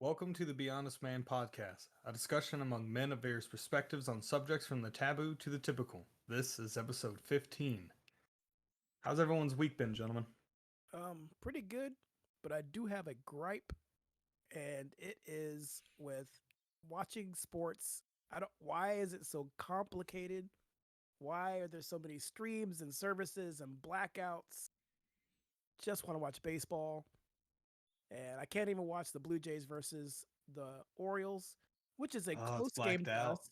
Welcome to the Be Honest Man podcast, a discussion among men of various perspectives on subjects from the taboo to the typical. This is episode 15. How's everyone's week been, gentlemen? Pretty good, but I do have a gripe, and it is with watching sports. Why is it so complicated? Why are there so many streams and services and blackouts? Just want to watch baseball, and I can't even watch the Blue Jays versus the Orioles, which is a It's close game blacked to out. us.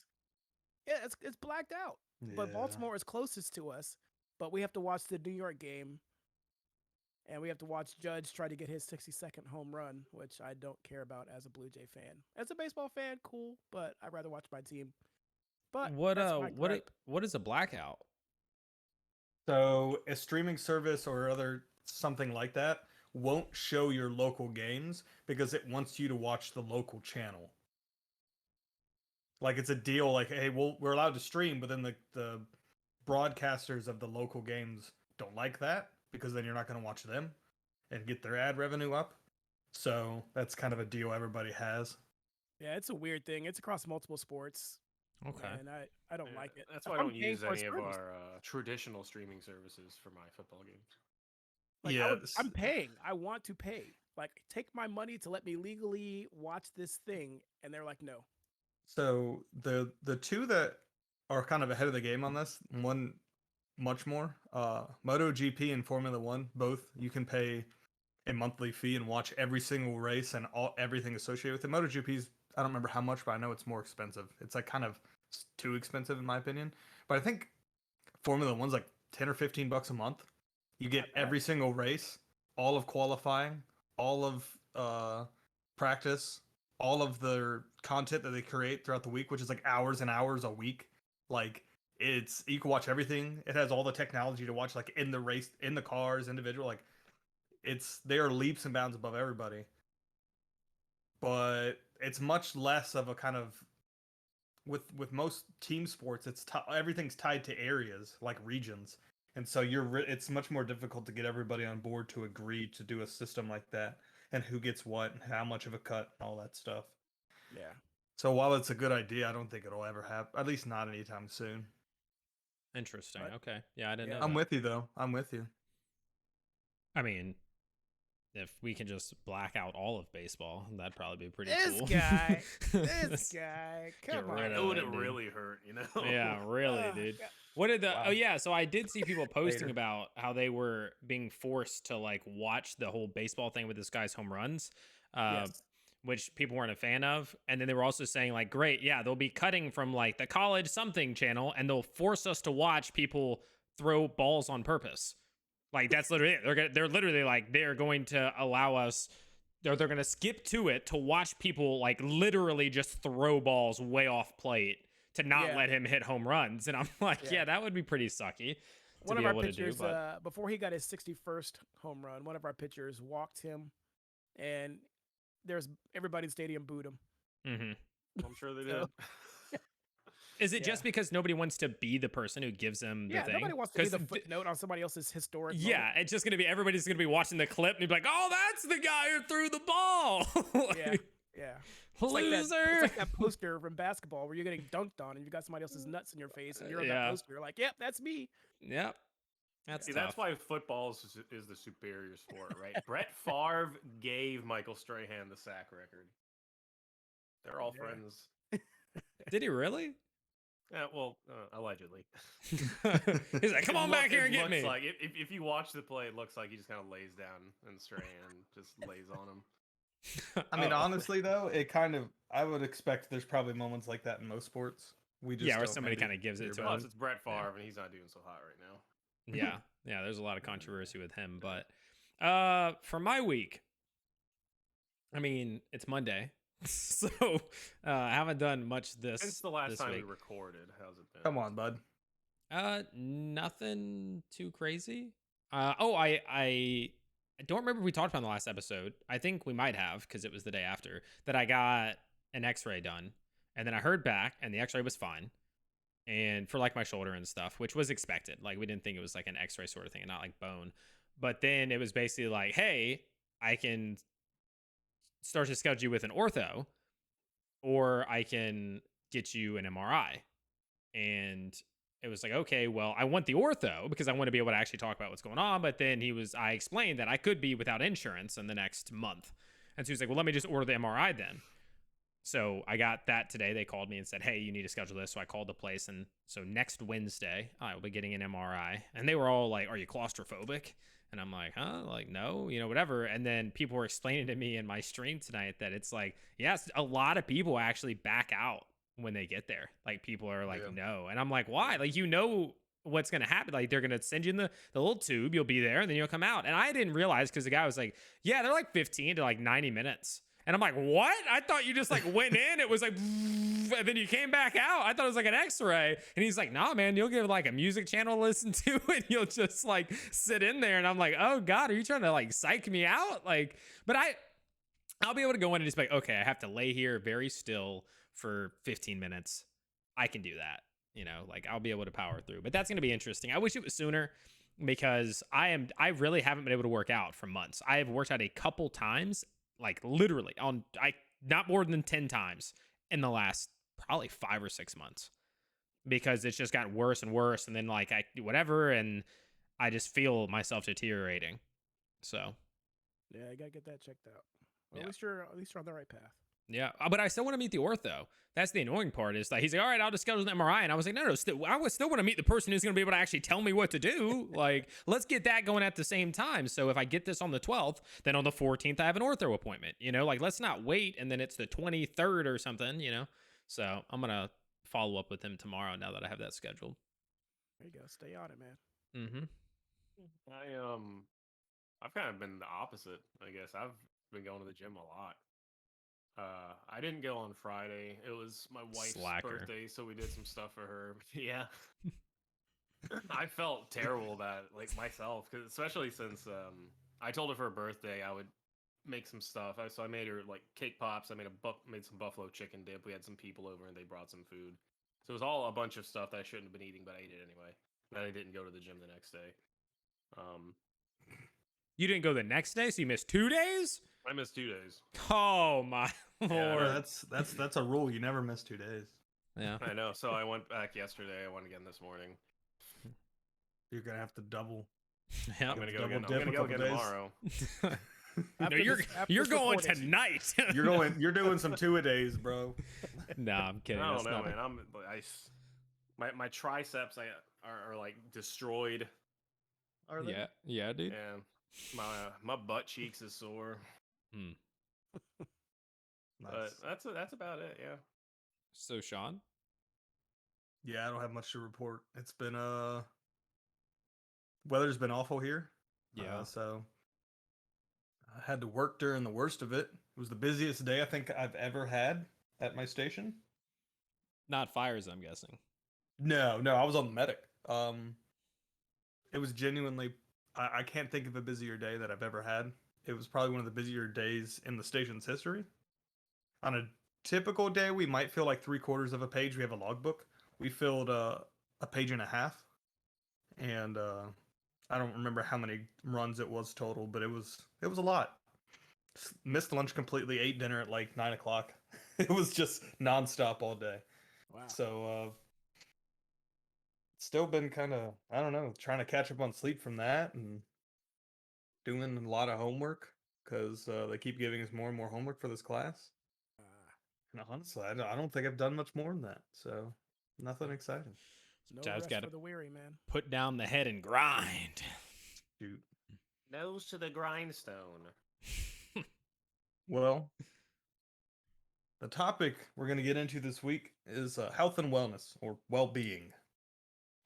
Yeah, it's blacked out. But Baltimore is closest to us, but we have to watch the New York game. And we have to watch Judge try to get his 60-second home run, which I don't care about as a Blue Jay fan. As a baseball fan, cool, but I'd rather watch my team. But what is a blackout? So a streaming service or other something like that won't show your local games because it wants you to watch the local channel. Like it's a deal like, hey, we're allowed to stream, but then the broadcasters of the local games don't like that because then you're not going to watch them and get their ad revenue up. So that's kind of a deal everybody has. yeah, it's a weird thing. It's across multiple sports. Okay. And I don't like it. That's why I don't use any of our traditional streaming services for my football games. Like, I'm paying. I want to pay. Like, take my money to let me legally watch this thing. And they're like, no. So the two that are kind of ahead of the game on this, one much more, MotoGP and Formula One, both you can pay a monthly fee and watch every single race and everything associated with it. MotoGP's, I don't remember how much, but I know it's more expensive. It's like kind of too expensive in my opinion. But I think Formula One's like 10 or 15 bucks a month. You get every single race, all of qualifying, all of practice, all of the content that they create throughout the week, which is like hours and hours a week. Like you can watch everything. It has all the technology to watch, like in the race, in the cars, individual. Like they are leaps and bounds above everybody. But it's much less of a kind of with most team sports. Everything's tied to areas like regions, and so it's much more difficult to get everybody on board to agree to do a system like that, and who gets what and how much of a cut and all that stuff. Yeah. So while it's a good idea, I don't think it'll ever happen. At least not anytime soon. Interesting. Okay. Yeah, I didn't know. I'm with you though. I'm with you. I mean, if we can just black out all of baseball, that'd probably be pretty cool. This guy, come on. It would really hurt, you know? Yeah, really, dude. What did the? Wow. Oh yeah, so I did see people posting about how they were being forced to like watch the whole baseball thing with this guy's home runs, which people weren't a fan of. And then they were also saying like, great, yeah, they'll be cutting from like the college something channel, and they'll force us to watch people throw balls on purpose. Like that's literally it. They're literally like they're going to allow us. They're going to skip to it to watch people like literally just throw balls way off plate to not let him hit home runs. And I'm like, yeah, that would be pretty sucky. One of our pitchers, before he got his 61st home run, one of our pitchers walked him, and everybody in the stadium booed him. Mm-hmm. I'm sure they did. Is it just because nobody wants to be the person who gives them the thing? Yeah, nobody wants to be the footnote on somebody else's historic moment. Yeah, it's just going to be, everybody's going to be watching the clip and be like, oh, that's the guy who threw the ball. Yeah. Loser. It's like that poster from basketball where you're getting dunked on and you got somebody else's nuts in your face and you're on that poster. You're like, yep, that's me. Yep. That's why football is the superior sport, right? Brett Favre gave Michael Strahan the sack record. They're all friends. Did he really? Yeah, well, allegedly. He's like, come on back here and get me. Like, if you watch the play, it looks like he just kind of lays down and Strahan just lays on him. I mean, honestly, though, I would expect there's probably moments like that in most sports. Where somebody kind of gives it to him. Plus, it's Brett Favre, and he's not doing so hot right now. Yeah, there's a lot of controversy with him. But for my week, I mean, it's Monday. So I haven't done much this. Since the last time week. we recorded, how's it been? Come on, bud. Nothing too crazy. I don't remember if we talked about in the last episode. I think we might have because it was the day after that I got an X-ray done, and then I heard back, and the X-ray was fine, and for like my shoulder and stuff, which was expected. Like we didn't think it was like an X-ray sort of thing, and not like bone. But then it was basically like, hey, I can start to schedule you with an ortho, or I can get you an MRI. And it was like, okay, well, I want the ortho because I want to be able to actually talk about what's going on. But then I explained that I could be without insurance in the next month. And so he's like, well, let me just order the MRI then. So I got that today. They called me and said, hey, you need to schedule this. So I called the place. And so next Wednesday, I will be getting an MRI. And they were all like, are you claustrophobic? And I'm like, huh? Like, no, whatever. And then people were explaining to me in my stream tonight that it's like, yes, a lot of people actually back out when they get there. Like, people are like, no. And I'm like, why? Like, what's going to happen. Like, they're going to send you in the little tube. You'll be there and then you'll come out. And I didn't realize, because the guy was like, yeah, they're like 15 to like 90 minutes. And I'm like, what? I thought you just like went in. It was like, and then you came back out. I thought it was like an x-ray. And he's like, nah, man, you'll get like a music channel to listen to and you'll just like sit in there. And I'm like, oh God, are you trying to like psych me out? Like, but I'll be able to go in and just be like, okay, I have to lay here very still for 15 minutes. I can do that. Like, I'll be able to power through. But that's going to be interesting. I wish it was sooner, because I really haven't been able to work out for months. I have worked out a couple times, like literally not more than 10 times in the last probably 5 or 6 months, because it's just gotten worse and worse. And then like whatever. And I just feel myself deteriorating. So yeah, I got to get that checked out. Well, Yeah. At least you're on the right path. Yeah, but I still want to meet the ortho. That's the annoying part, is that he's like, all right, I'll just schedule an MRI. And I was like, no, I would still want to meet the person who's going to be able to actually tell me what to do. Like, let's get that going at the same time. So if I get this on the 12th, then on the 14th, I have an ortho appointment, like, let's not wait. And then it's the 23rd or something, So I'm going to follow up with him tomorrow now that I have that scheduled. There you go. Stay on it, man. Mm-hmm. I've kind of been the opposite, I guess. I've been going to the gym a lot. I didn't go on Friday. It was my wife's birthday, so we did some stuff for her. Yeah. I felt terrible about it, like, myself, because especially since I told her for her birthday I would make some stuff. So I made her like cake pops. I made some buffalo chicken dip. We had some people over and they brought some food. So it was all a bunch of stuff that I shouldn't have been eating, but I ate it anyway. And then I didn't go to the gym the next day. You didn't go the next day, so you missed 2 days? I missed 2 days. Oh my Lord. Yeah, that's a rule. You never miss 2 days. Yeah. I know. So I went back yesterday. I went again this morning. You're gonna have to double. Yeah. I'm gonna go again. I'm gonna go again tomorrow. No, you're going tonight. You're doing some 2-a-days, bro. Nah, I'm kidding. I don't know, man. My triceps are like destroyed. Are they? Yeah, dude. Yeah. My butt cheeks is sore. But that's about it. Yeah. So Sean? Yeah, I don't have much to report. It's been weather's been awful here. Yeah. So I had to work during the worst of it. It was the busiest day I think I've ever had at my station. Not fires, I'm guessing. No, I was on the medic. It was genuinely, I can't think of a busier day that I've ever had. It was probably one of the busier days in the station's history. On a typical day, we might fill like 3/4 of a page. We have a logbook. We filled a page and a half. And I don't remember how many runs it was total, but it was a lot. Missed lunch completely, ate dinner at like 9 o'clock. It was just nonstop all day. Wow. So still been kind of, I don't know, trying to catch up on sleep from that and doing a lot of homework because they keep giving us more and more homework for this class. And honestly, I don't think I've done much more than that. So nothing exciting. No Chad's rest for the weary, man. Put down the head and grind. Shoot. Nose to the grindstone. Well, the topic we're going to get into this week is health and wellness, or well-being.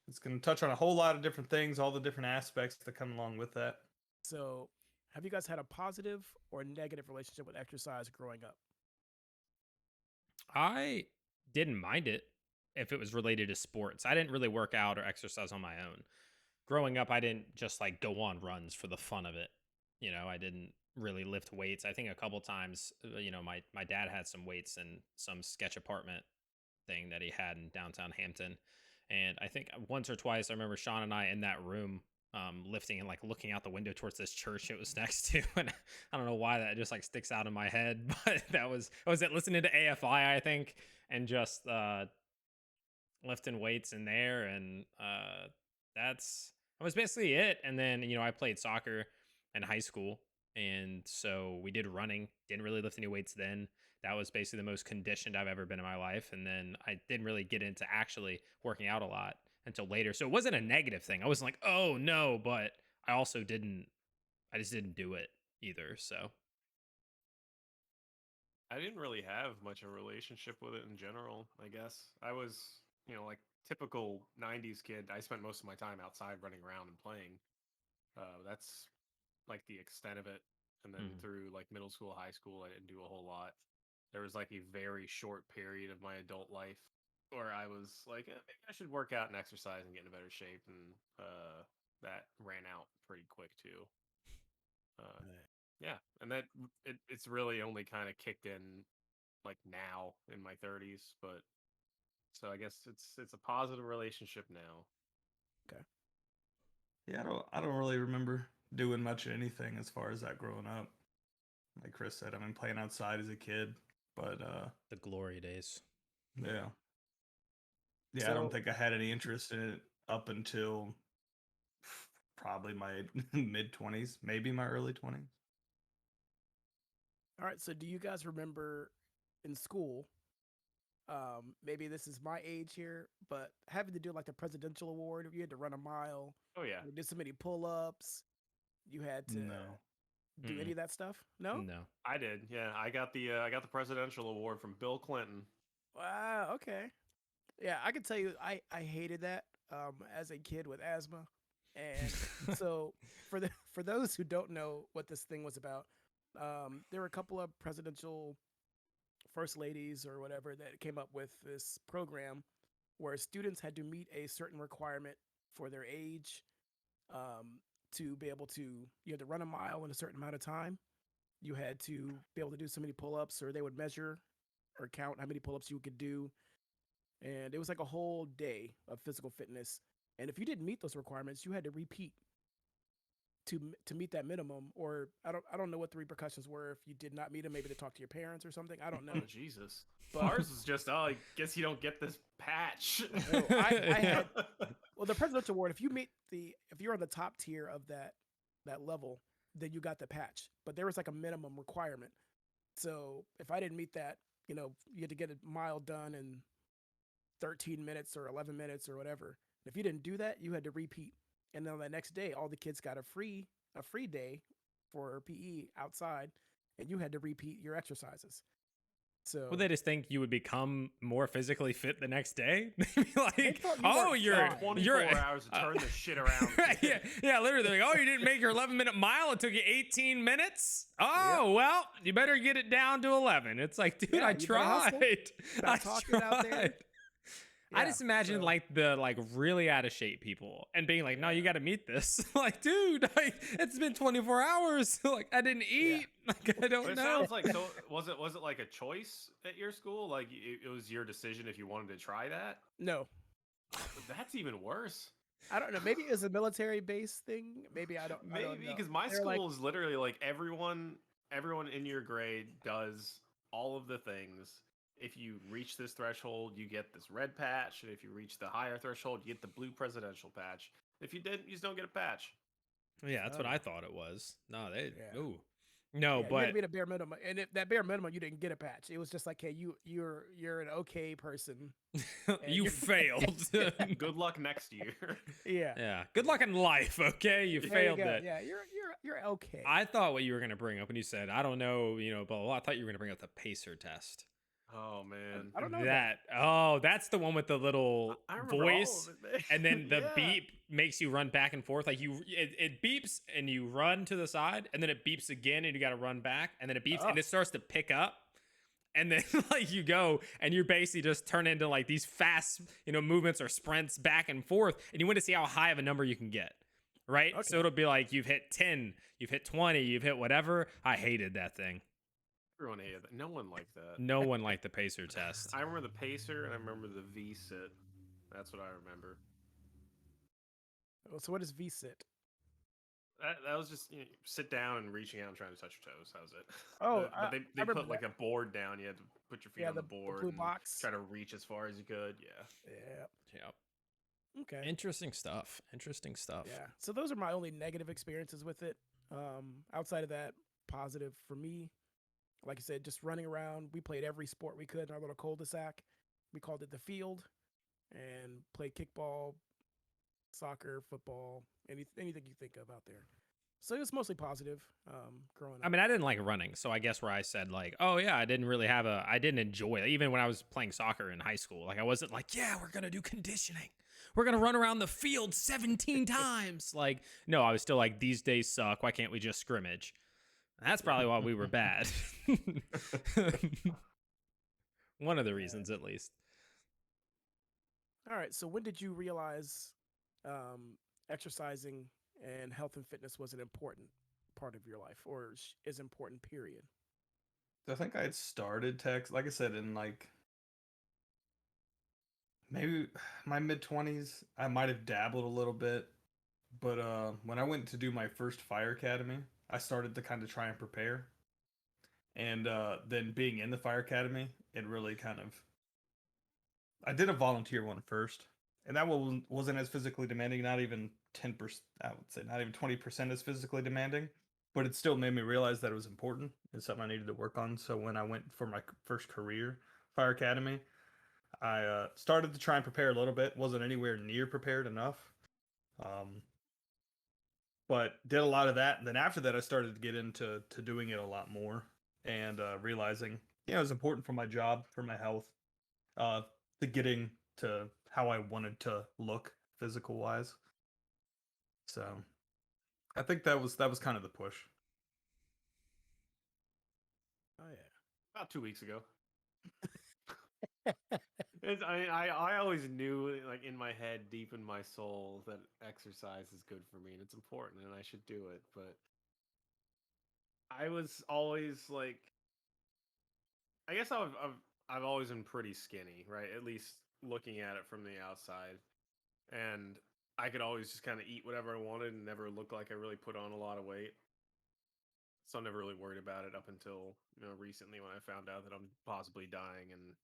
It's going to touch on a whole lot of different things, all the different aspects that come along with that. So, have you guys had a positive or negative relationship with exercise growing up? I didn't mind it if it was related to sports. I didn't really work out or exercise on my own. Growing up, I didn't just like go on runs for the fun of it. I didn't really lift weights. I think a couple times, my dad had some weights in some sketch apartment thing that he had in downtown Hampton. And I think once or twice, I remember Sean and I in that room lifting and like looking out the window towards this church it was next to, and I don't know why that just like sticks out in my head, but that was it listening to AFI, I think, and just lifting weights in there, and that was basically it. And then I played soccer in high school, and so we did running. Didn't really lift any weights then. That was basically the most conditioned I've ever been in my life. And then I didn't really get into actually working out a lot until later. So it wasn't a negative thing. I wasn't like, oh no, but I also I just didn't do it either. So I didn't really have much of a relationship with it in general, I guess. I was, like typical 90s kid. I spent most of my time outside running around and playing. That's like the extent of it. And then through like middle school, high school, I didn't do a whole lot. There was like a very short period of my adult life where I was like, maybe I should work out and exercise and get in a better shape. And that ran out pretty quick too. Yeah, and it's really only kind of kicked in like now in my 30s, but so I guess it's a positive relationship now. Okay. Yeah, I don't really remember doing much of anything as far as that growing up. Like Chris said, I've been playing outside as a kid, but the glory days. Yeah. Yeah, So, I don't think I had any interest in it up until probably my mid 20s, maybe my early 20s. all right. So, do you guys remember in school? Maybe this is my age here, but having to do like the presidential award, you had to run a mile. Oh yeah, you did so many pull-ups. You had to do any of that stuff. No. I did. Yeah, I got the presidential award from Bill Clinton. Wow. Okay. Yeah, I can tell you, I hated that as a kid with asthma, and so for those who don't know what this thing was about, there were a couple of presidential first ladies or whatever that came up with this program where students had to meet a certain requirement for their age, to be able to, you had to run a mile in a certain amount of time. You had to be able to do so many pull-ups, or they would measure or count how many pull-ups you could do. And it was like a whole day of physical fitness. And if you didn't meet those requirements, you had to repeat to meet that minimum. Or I don't know what the repercussions were if you did not meet them. Maybe to talk to your parents or something. I don't know. Oh Jesus! But ours was just, I guess you don't get this patch. No, I had the presidential award. If you're on the top tier of that level, then you got the patch. But there was like a minimum requirement. So if I didn't meet that, you had to get a mile done in 13 minutes or 11 minutes or whatever. If you didn't do that, you had to repeat. And then the next day, all the kids got a free day for PE outside, and you had to repeat your exercises. So, well, they just think you would become more physically fit the next day. Like, you're 24 hours to turn this shit around. yeah, literally. They're like, oh, you didn't make your 11-minute mile. It took you 18 minutes. Oh, well, you better get it down to 11. It's like, dude, I tried. I tried. Out there. Yeah, I just imagine the really out of shape people and being like, no, you got to meet this. Like, dude, it's been 24 hours. Like, I didn't eat. Yeah. Like, I don't know. Sounds like, so was it like a choice at your school? Like, it was your decision if you wanted to try that? No. But that's even worse. I don't know. Maybe it was a military base thing. Maybe I don't. Maybe because my school is literally like everyone in your grade does all of the things. If you reach this threshold, you get this red patch. And if you reach the higher threshold, you get the blue presidential patch. If you didn't, you just don't get a patch. Yeah, that's what I thought it was. No, but you had to be the bare minimum, and if that bare minimum, you didn't get a patch. It was just like, hey, you're an okay person. You failed. Good luck next year. Yeah. Good luck in life. Okay, you failed it. Yeah, you're okay. I thought what you were gonna bring up when you said, I don't know, blah, blah, blah. I thought you were gonna bring up the pacer test. Oh man, I don't know that. Oh, that's the one with the little voice, and then the beep makes you run back and forth. Like it beeps and you run to the side, and then it beeps again, and you got to run back, and then it beeps and it starts to pick up, and then like you go and you basically just turn into like these fast, movements or sprints back and forth, and you want to see how high of a number you can get. Right. Okay. So it'll be like you've hit 10, you've hit 20, you've hit whatever. I hated that thing. Everyone hated that. No one liked that. No one liked the pacer test. I remember the pacer and I remember the V-sit. That's what I remember. So what is V-sit? That was just sit down and reaching out and trying to touch your toes. That was it. Oh, But I they remember put like a board down. You had to put your feet on the the board blue and box. try to reach as far as you could. Yeah. Yeah. Yeah. Okay. Interesting stuff. Interesting stuff. Yeah. So those are my only negative experiences with it. Outside of that, positive for me. Like I said, just running around. We played every sport we could in our little cul-de-sac. We called it the field, and played kickball, soccer, football, anything you think of out there. So it was mostly positive. Growing up. I mean, I didn't like running, so I guess where I said like, oh yeah, I didn't enjoy it. Even when I was playing soccer in high school, like I wasn't like, yeah, we're gonna do conditioning. We're gonna run around the field 17 times. Like, no, I was still like, these days suck. Why can't we just scrimmage? That's probably why we were bad. One of the reasons, at least. All right. So when did you realize exercising and health and fitness was an important part of your life, or is important? Period. I think I had started like I said, in like maybe my mid-20s. I might have dabbled a little bit, but when I went to do my first fire academy, I started to kind of try and prepare. And then being in the fire academy, it really kind of I did a volunteer one first, and that one wasn't as physically demanding. Not even 10%. I would say not even 20% as physically demanding, but it still made me realize that it was important. It's something I needed to work on. So when I went for my first career fire academy, I started to try and prepare a little bit. Wasn't anywhere near prepared enough, but did a lot of that. And then after that, I started to get into doing it a lot more, and realizing it was important for my job, for my health, to getting to how I wanted to look physical wise. So I think that was kind of the push. Oh yeah. About 2 weeks ago. I always knew, like in my head, deep in my soul, that exercise is good for me and it's important and I should do it. But I was always like, I guess I've always been pretty skinny, right? At least looking at it from the outside, and I could always just kind of eat whatever I wanted and never look like I really put on a lot of weight. So I never really worried about it up until recently when I found out that I'm possibly dying and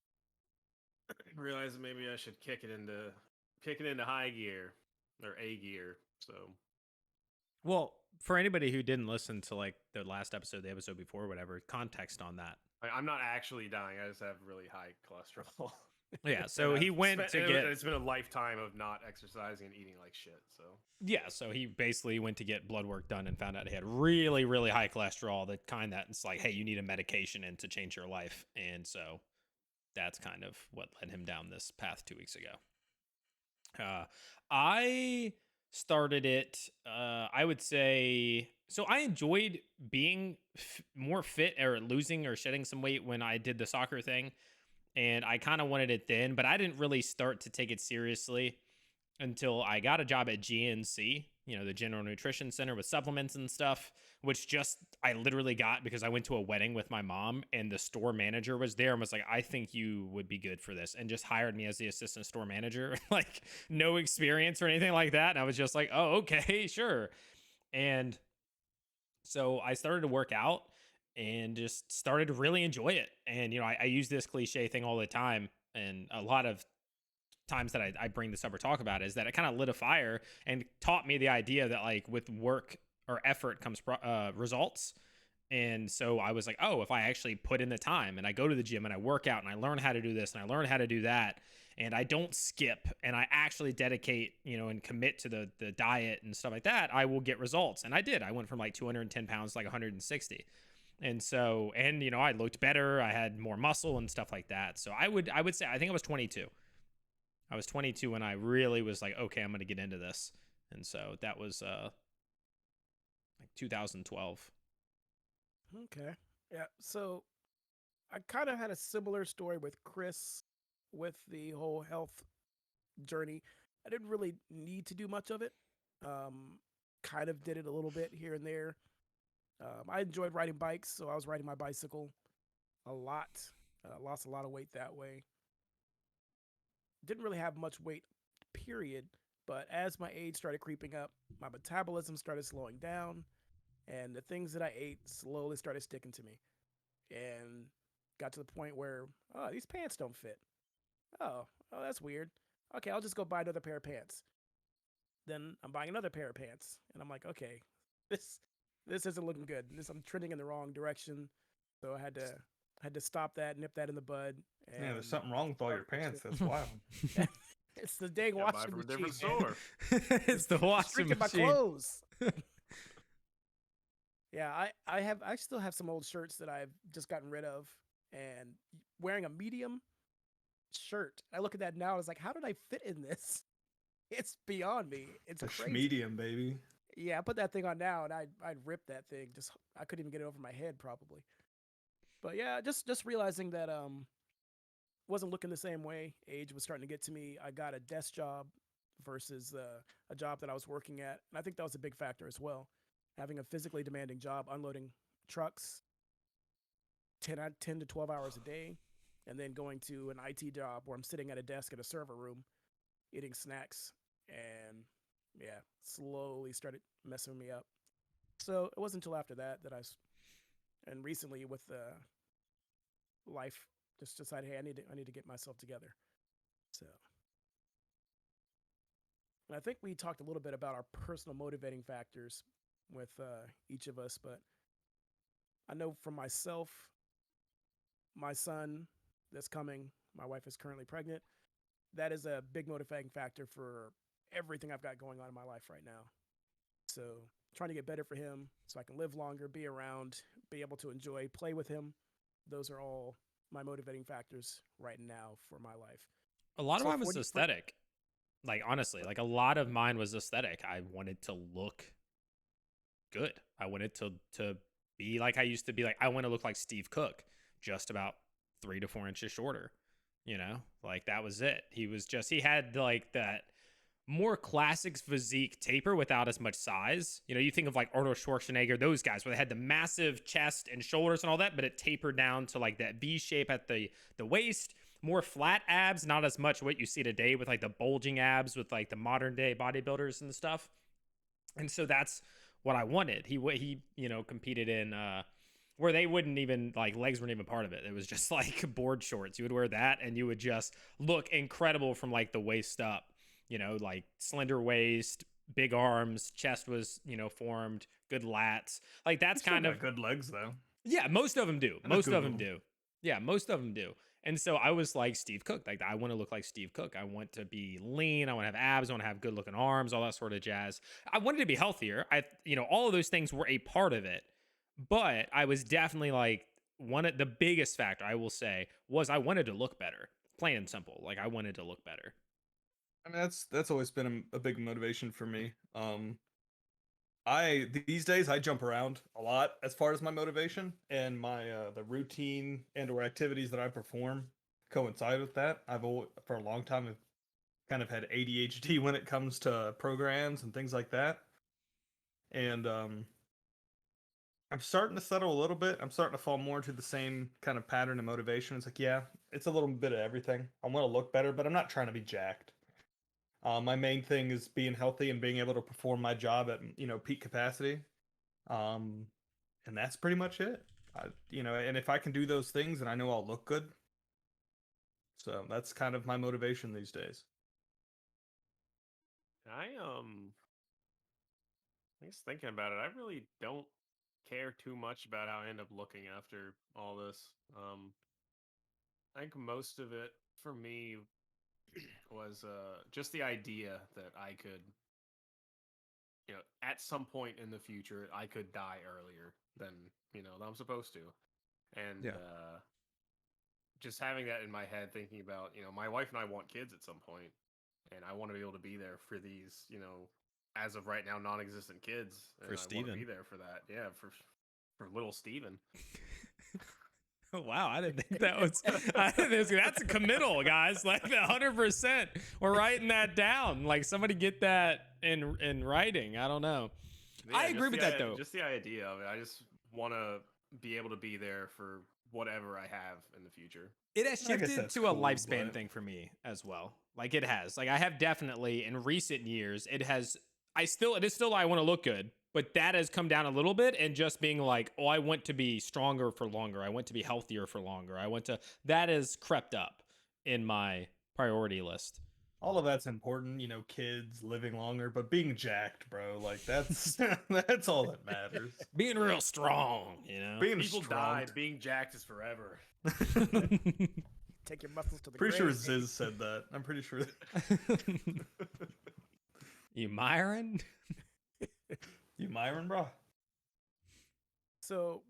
realized maybe I should kick it into high gear or A gear. So Well, for anybody who didn't listen to like the last episode, the episode before, whatever, context on that. I'm not actually dying. I just have really high cholesterol. Yeah, so he went to get. It's been a lifetime of not exercising and eating like shit. So yeah, so he basically went to get blood work done and found out he had really, really high cholesterol, the kind that it's like, hey, you need a medication in to change your life, and so that's kind of what led him down this path 2 weeks ago. I started it. I would say so. I enjoyed being more fit or losing or shedding some weight when I did the soccer thing. And I kind of wanted it then, but I didn't really start to take it seriously until I got a job at GNC, the General Nutrition Center with supplements and stuff, which I literally got because I went to a wedding with my mom and the store manager was there and was like, I think you would be good for this, and just hired me as the assistant store manager, like no experience or anything like that. And I was just like, oh, okay, sure. And so I started to work out and just started to really enjoy it. And, I use this cliche thing all the time. And a lot of times that I bring this up or talk about it is that it kind of lit a fire and taught me the idea that like with work or effort comes results. And so I was like, oh, if I actually put in the time and I go to the gym and I work out and I learn how to do this and I learn how to do that, and I don't skip and I actually dedicate, and commit to the diet and stuff like that, I will get results. And I did. I went from like 210 pounds to like 160. And so, and I looked better. I had more muscle and stuff like that. So I would say, I think I was 22. I was 22 when I really was like, okay, I'm going to get into this. And so that was like 2012. Okay. Yeah. So I kind of had a similar story with Chris with the whole health journey. I didn't really need to do much of it. Kind of did it a little bit here and there. I enjoyed riding bikes, so I was riding my bicycle a lot. Lost a lot of weight that way. Didn't really have much weight, period, But as my age started creeping up, my metabolism started slowing down, and the things that I ate slowly started sticking to me. And got to the point where, oh, these pants don't fit. Oh, that's weird. Okay, I'll just go buy another pair of pants. Then I'm buying another pair of pants, and I'm like, okay, this isn't looking good. I'm trending in the wrong direction. So I had to stop that, nip that in the bud. And Yeah, there's something wrong with all your pants. That's wild. It's the dang Gotta buy washing from a machine. different store. It's the washing Streaking my machine. clothes. Yeah, I still have some old shirts that I've just gotten rid of, and wearing a medium shirt. I look at that now. I was like, how did I fit in this? It's beyond me. It's A crazy. medium, baby. Yeah, I put that thing on now, and I'd rip that thing. I couldn't even get it over my head probably. But yeah, just realizing that wasn't looking the same way. Age was starting to get to me. I got a desk job versus a job that I was working at, and I think that was a big factor as well. Having a physically demanding job, unloading trucks 10 to 12 hours a day, and then going to an IT job where I'm sitting at a desk at a server room eating snacks, and yeah, slowly started messing me up. So it wasn't until after that and recently with life, just decided, hey, I need to get myself together. So, and I think we talked a little bit about our personal motivating factors with each of us, but I know for myself, my son that's coming, my wife is currently pregnant. That is a big motivating factor for everything I've got going on in my life right now. So trying to get better for him so I can live longer, be around, be able to enjoy, play with him. Those are all my motivating factors right now for my life. A lot of mine was aesthetic. Like, honestly, like a lot of mine was aesthetic. I wanted to look good. I wanted to be like I used to be. Like, I want to look like Steve Cook, just about 3 to 4 inches shorter. You know, like that was it. He had like that more classic physique taper without as much size. You know, you think of like Arnold Schwarzenegger, those guys where they had the massive chest and shoulders and all that, but it tapered down to like that V shape at the waist, more flat abs, not as much what you see today with like the bulging abs with like the modern day bodybuilders and stuff. And so that's what I wanted. He you know, competed in where they wouldn't even, like, legs weren't even part of it. It was just like board shorts. You would wear that and you would just look incredible from like the waist up, you know, like slender waist, big arms, chest was, you know, formed, good lats. Like that's kind of good legs though. Yeah, most of them do. Most of them do. Yeah, most of them do. And so I was like Steve Cook. Like, I want to look like Steve Cook. I want to be lean. I want to have abs. I want to have good looking arms, all that sort of jazz. I wanted to be healthier. You know, all of those things were a part of it. But I was definitely like, one of the biggest factor I will say was I wanted to look better. Plain and simple. Like, I wanted to look better. I mean, that's always been a big motivation for me. These days I jump around a lot as far as my motivation, and my the routine and or activities that I perform coincide with that. For a long time I've kind of had ADHD when it comes to programs and things like that. And I'm starting to settle a little bit. I'm starting to fall more into the same kind of pattern of motivation. It's like, yeah, it's a little bit of everything. I want to look better, but I'm not trying to be jacked. My main thing is being healthy and being able to perform my job at, you know, peak capacity. And that's pretty much it. You know, and if I can do those things, then I know I'll look good. So that's kind of my motivation these days. I guess thinking about it, I really don't care too much about how I end up looking after all this. I think most of it for me was just the idea that I could, you know, at some point in the future, I could die earlier than, you know, I'm supposed to. And just having that in my head, thinking about, you know, my wife and I want kids at some point, and I want to be able to be there for these, you know, as of right now, non-existent kids. And For Steven. I want to be there for that. Yeah, for little Steven. Oh, wow, I didn't think that was. That's a committal, guys. Like 100%. We're writing that down. Like somebody get that in writing. I don't know. Yeah, I agree with that though. Just the idea of it. I just want to be able to be there for whatever I have in the future. It has I guess shifted that's to a cool, lifespan but- thing for me as well. Like it has. Like I have definitely in recent years, it is still I want to look good, but that has come down a little bit and just being like, oh, I want to be stronger for longer. I want to be healthier for longer. That has crept up in my priority list. All of that's important, you know, kids living longer, but being jacked, bro, like that's that's all that matters. Being real strong, you know. Being People strong. died. Being jacked is forever. Take your muscles to the Pretty sure grave. Ziz said that. I'm pretty sure. You Myron? You Myron, bro? So,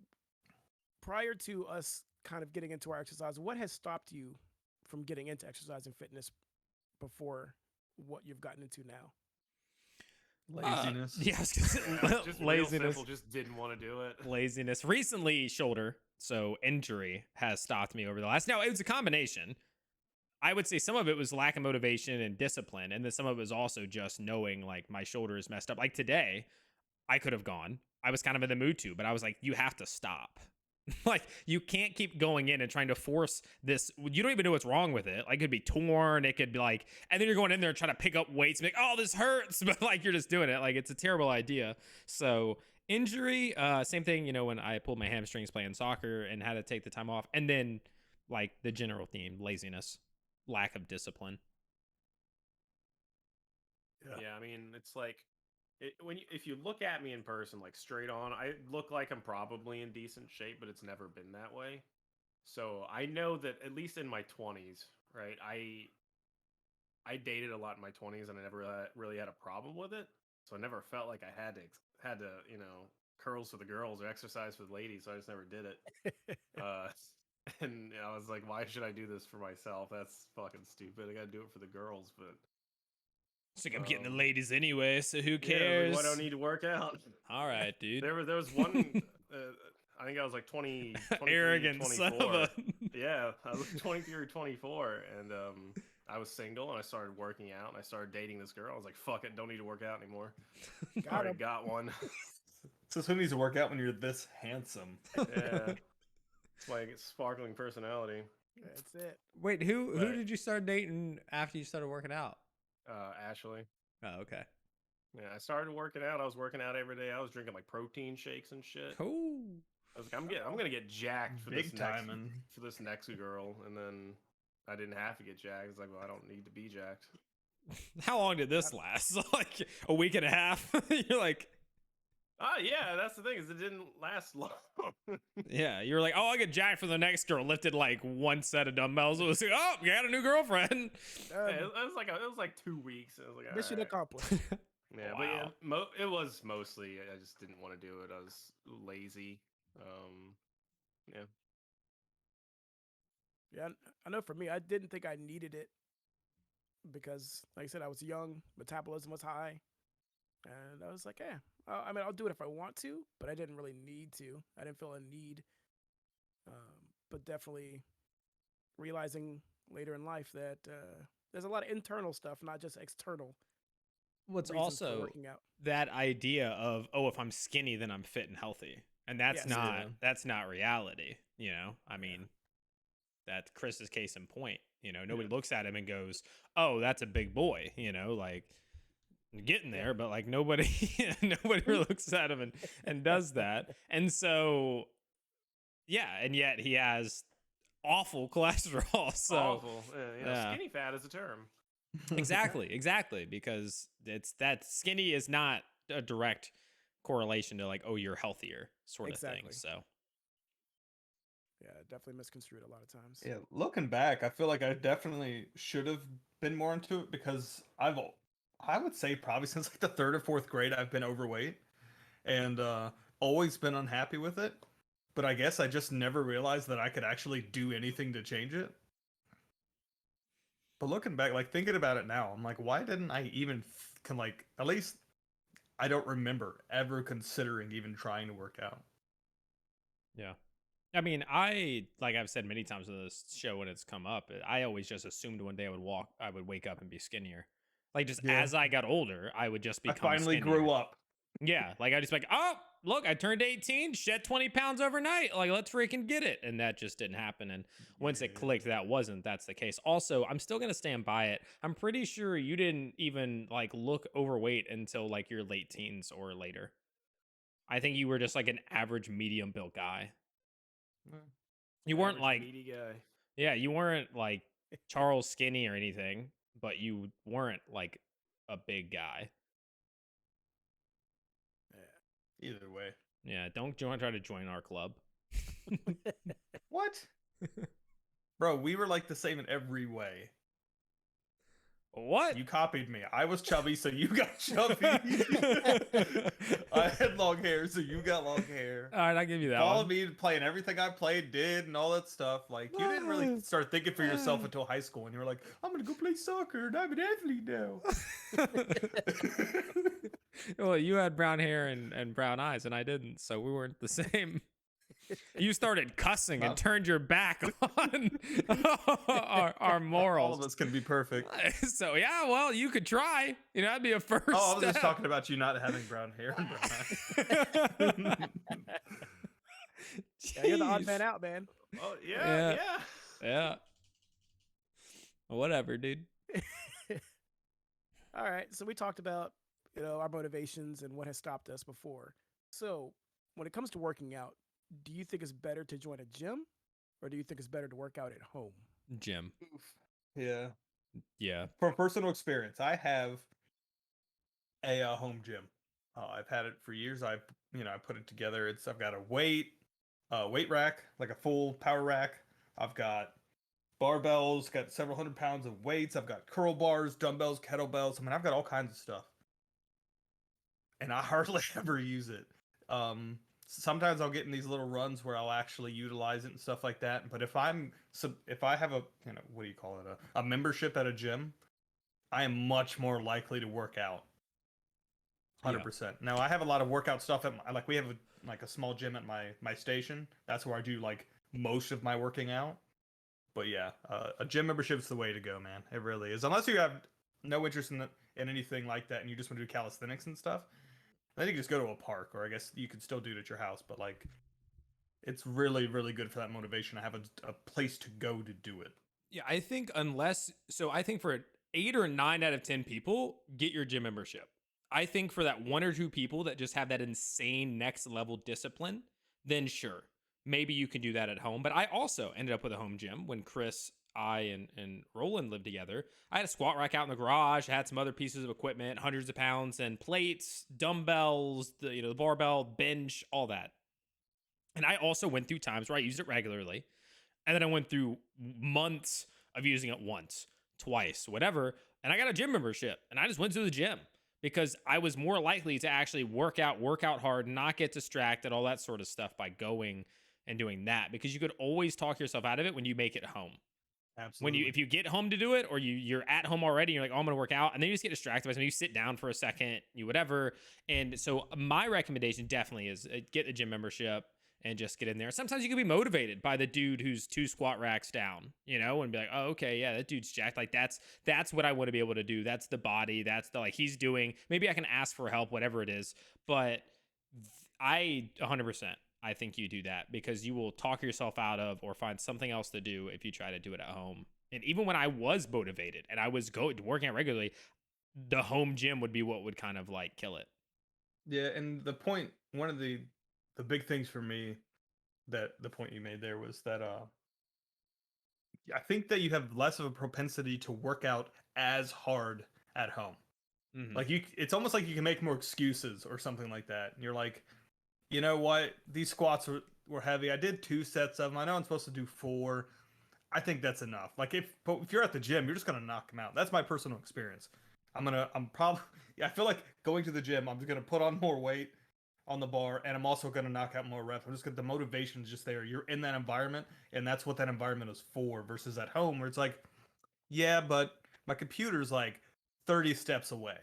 prior to us kind of getting into our exercise, what has stopped you from getting into exercise and fitness before what you've gotten into now? Laziness. Yeah, I was gonna say, Just real laziness. simple, just didn't want to do it. Laziness. Recently, shoulder. So injury has stopped me over the last. Now it was a combination. I would say some of it was lack of motivation and discipline, and then some of it was also just knowing like my shoulder is messed up. Like today, I could have gone. I was kind of in the mood to, but I was like, you have to stop. Like you can't keep going in and trying to force this. You don't even know what's wrong with it. Like it could be torn. It could be like, and then you're going in there and trying to pick up weights and be like, oh, this hurts. But like you're just doing it. Like it's a terrible idea. So injury, same thing, you know, when I pulled my hamstrings playing soccer and had to take the time off. And then like the general theme, laziness, lack of discipline. Yeah, I mean, it's like if you look at me in person, like straight on, I look like I'm probably in decent shape, but it's never been that way. So I know that at least in my 20s, right? I dated a lot in my 20s, and I never really had a problem with it. So I never felt like I had to you know, curls for the girls or exercise for the ladies. So I just never did it. And I was like, why should I do this for myself? That's fucking stupid. I gotta do it for the girls, but. It's like I'm getting the ladies anyway, so who Yeah, cares? like, why don't need to work out? All right, dude. There was one. I think I was like 20, 23, Arrogant 24. son of a. Yeah, I was 23 or 24, and I was single, and I started working out, and I started dating this girl. I was like, fuck it, don't need to work out anymore. Already got one. So who needs to work out when you're this handsome? Yeah, it's my sparkling personality. That's it. Wait, who But- did you start dating after you started working out? Ashley. Oh, okay. Yeah, I started working out. I was working out every day. I was drinking like protein shakes and shit. Cool. I was like, I'm gonna get jacked for Big this timing. for this next girl, and then I didn't have to get jacked. It's like, well, I don't need to be jacked. How long did this last? Like a week and a half? You're like, Yeah, that's the thing is it didn't last long. yeah. You were like, oh, I get jacked for the next girl. Lifted like one set of dumbbells. It was like, oh, you got a new girlfriend. Yeah, it was like 2 weeks. It was like, Mission alright. accomplished. Yeah, Wow. but yeah, it was mostly I just didn't want to do it. I was lazy. Yeah. Yeah, I know for me, I didn't think I needed it because, like I said, I was young, metabolism was high, and I was like, I mean, I'll do it if I want to, but I didn't really need to. I didn't feel a need, but definitely realizing later in life that there's a lot of internal stuff, not just external. What's reasons for also working out. that idea of, oh, if I'm skinny, then I'm fit and healthy. And that's Yes. that's not reality. You know, I mean, that's Chris's case in point. You know, nobody looks at him and goes, oh, that's a big boy, you know, like getting there, but like nobody really looks at him and does that. And so, yeah. And yet he has awful cholesterol. So Awful. yeah. Skinny fat is a term. exactly, because it's that skinny is not a direct correlation to like, oh, you're healthier sort of thing. Exactly. So Yeah, definitely misconstrued a lot of times. Yeah, looking back, I feel like I definitely should have been more into it because I would say probably since like the 3rd or 4th grade, I've been overweight and always been unhappy with it. But I guess I just never realized that I could actually do anything to change it. But looking back, like thinking about it now, I'm like, why didn't I even at least I don't remember ever considering even trying to work out. yeah. I mean, like I've said many times on this show when it's come up, I always just assumed one day I would wake up and be skinnier. Like just Yeah. as I got older, I would just I become finally skinnier. grew up. Yeah, like I just like, oh, look, I turned 18, shed 20 pounds overnight. Like, let's freaking get it. And that just didn't happen. And once it clicked, that's the case. Also, I'm still gonna stand by it. I'm pretty sure you didn't even like look overweight until like your late teens or later. I think you were just like an average medium built guy. You weren't like meaty guy. Yeah, you weren't like Charles Skinny or anything, but you weren't like a big guy. Either way. Yeah, don't try to join our club. What? Bro, we were like the same in every way. What? You copied me. I was chubby, so you got chubby. I had long hair, so you got long hair. All right, I'll give you that. Followed me playing everything I played, did, and all that stuff. Like, you didn't really start thinking for yourself until high school, and you were like, I'm gonna go play soccer, and I'm an athlete now. Well, you had brown hair and brown eyes, and I didn't, so we weren't the same. You started cussing and turned your back on our morals. All of us can be perfect. So yeah, well, you could try. You know, that'd be a first. Oh, I was just talking about you not having brown hair and brown eyes. Yeah, you're the odd man out, man. Oh yeah. Well, whatever, dude. All right, so we talked about our motivations and what has stopped us before. So when it comes to working out, do you think it's better to join a gym, or do you think it's better to work out at home? Gym. Yeah. From personal experience, I have a home gym. I've had it for years. I put it together. I've got a weight rack, like a full power rack. I've got barbells, got several hundred pounds of weights. I've got curl bars, dumbbells, kettlebells. I mean, I've got all kinds of stuff, and I hardly ever use it. Sometimes I'll get in these little runs where I'll actually utilize it and stuff like that. But if I have a, what do you call it, a membership at a gym, I am much more likely to work out. 100%. Yeah. Now I have a lot of workout stuff we have a small gym at my station. That's where I do like most of my working out. But yeah, a gym membership is the way to go, man. It really is. Unless you have no interest in anything like that and you just want to do calisthenics and stuff. I think you just go to a park, or I guess you could still do it at your house, but like, it's really, really good for that motivation. I have a place to go to do it. Yeah, I think I think for 8 or 9 out of 10 people, get your gym membership. I think for that 1 or 2 people that just have that insane next level discipline, then sure, maybe you can do that at home. But I also ended up with a home gym when Chris, I, and Roland lived together. I had a squat rack out in the garage. I had some other pieces of equipment, hundreds of pounds, and plates, dumbbells, the barbell, bench, all that. And I also went through times where I used it regularly. And then I went through months of using it once, twice, whatever. And I got a gym membership, and I just went to the gym because I was more likely to actually work out hard, not get distracted, all that sort of stuff by going and doing that, because you could always talk yourself out of it when you make it home. Absolutely. If you get home to do it, or you're at home already, and you're like, oh, I'm going to work out, and then you just get distracted by something. You sit down for a second, you whatever. And so my recommendation definitely is get a gym membership and just get in there. Sometimes you can be motivated by the dude who's 2 squat racks down, and be like, oh, okay, yeah, that dude's jacked. Like that's what I want to be able to do. That's the body. That's the, like, he's doing. Maybe I can ask for help, whatever it is. But I 100%. I think you do that, because you will talk yourself out of or find something else to do if you try to do it at home. And even when I was motivated and I was working out regularly, the home gym would be what would kind of like kill it. Yeah, and one of the big things for me, that the point you made there was that I think that you have less of a propensity to work out as hard at home. Mm-hmm. Like it's almost like you can make more excuses or something like that. And you're like, you know what? These squats were heavy. I did 2 sets of them. I know I'm supposed to do 4. I think that's enough. Like if you're at the gym, you're just gonna knock them out. That's my personal experience. I feel like going to the gym, I'm just gonna put on more weight on the bar, and I'm also gonna knock out more reps. I'm just gonna, the motivation is just there. You're in that environment, and that's what that environment is for. Versus at home, where it's like, yeah, but my computer's like 30 steps away.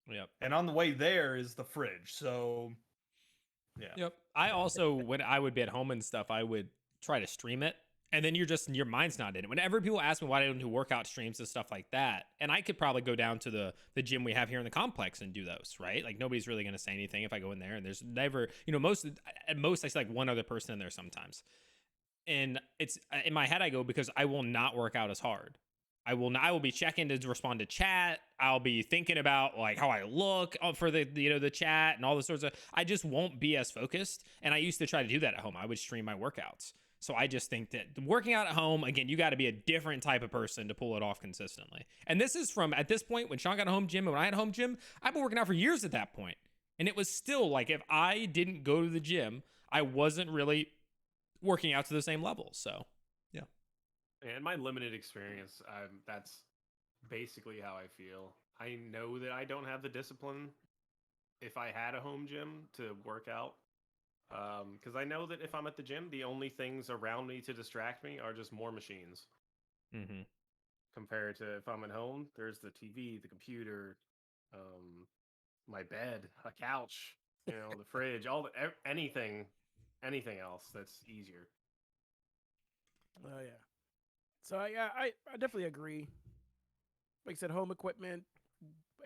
Yep. And on the way there is the fridge. So. Yeah. Yep. I also, when I would be at home and stuff, I would try to stream it And then your mind's not in it. Whenever people ask me why I don't do workout streams and stuff like that, and I could probably go down to the gym we have here in the complex and do those, right? Like nobody's really going to say anything if I go in there, and there's never, at most I see like one other person in there sometimes. And it's in my head, I go, because I will not work out as hard. I will be checking to respond to chat. I'll be thinking about like how I look for the chat and all the sorts of, I just won't be as focused. And I used to try to do that at home. I would stream my workouts. So I just think that working out at home, again, you got to be a different type of person to pull it off consistently. And this is from, at this point, when Sean got a home gym and when I had a home gym, I've been working out for years at that point. And it was still like, if I didn't go to the gym, I wasn't really working out to the same level. So, yeah. And my limited experience, that's basically how I feel. I know that I don't have the discipline if I had a home gym to work out. Because I know that if I'm at the gym, the only things around me to distract me are just more machines. Mm-hmm. Compared to if I'm at home, there's the TV, the computer, my bed, a couch, the fridge, anything else that's easier. Oh yeah. So I definitely agree. Like I said, home equipment.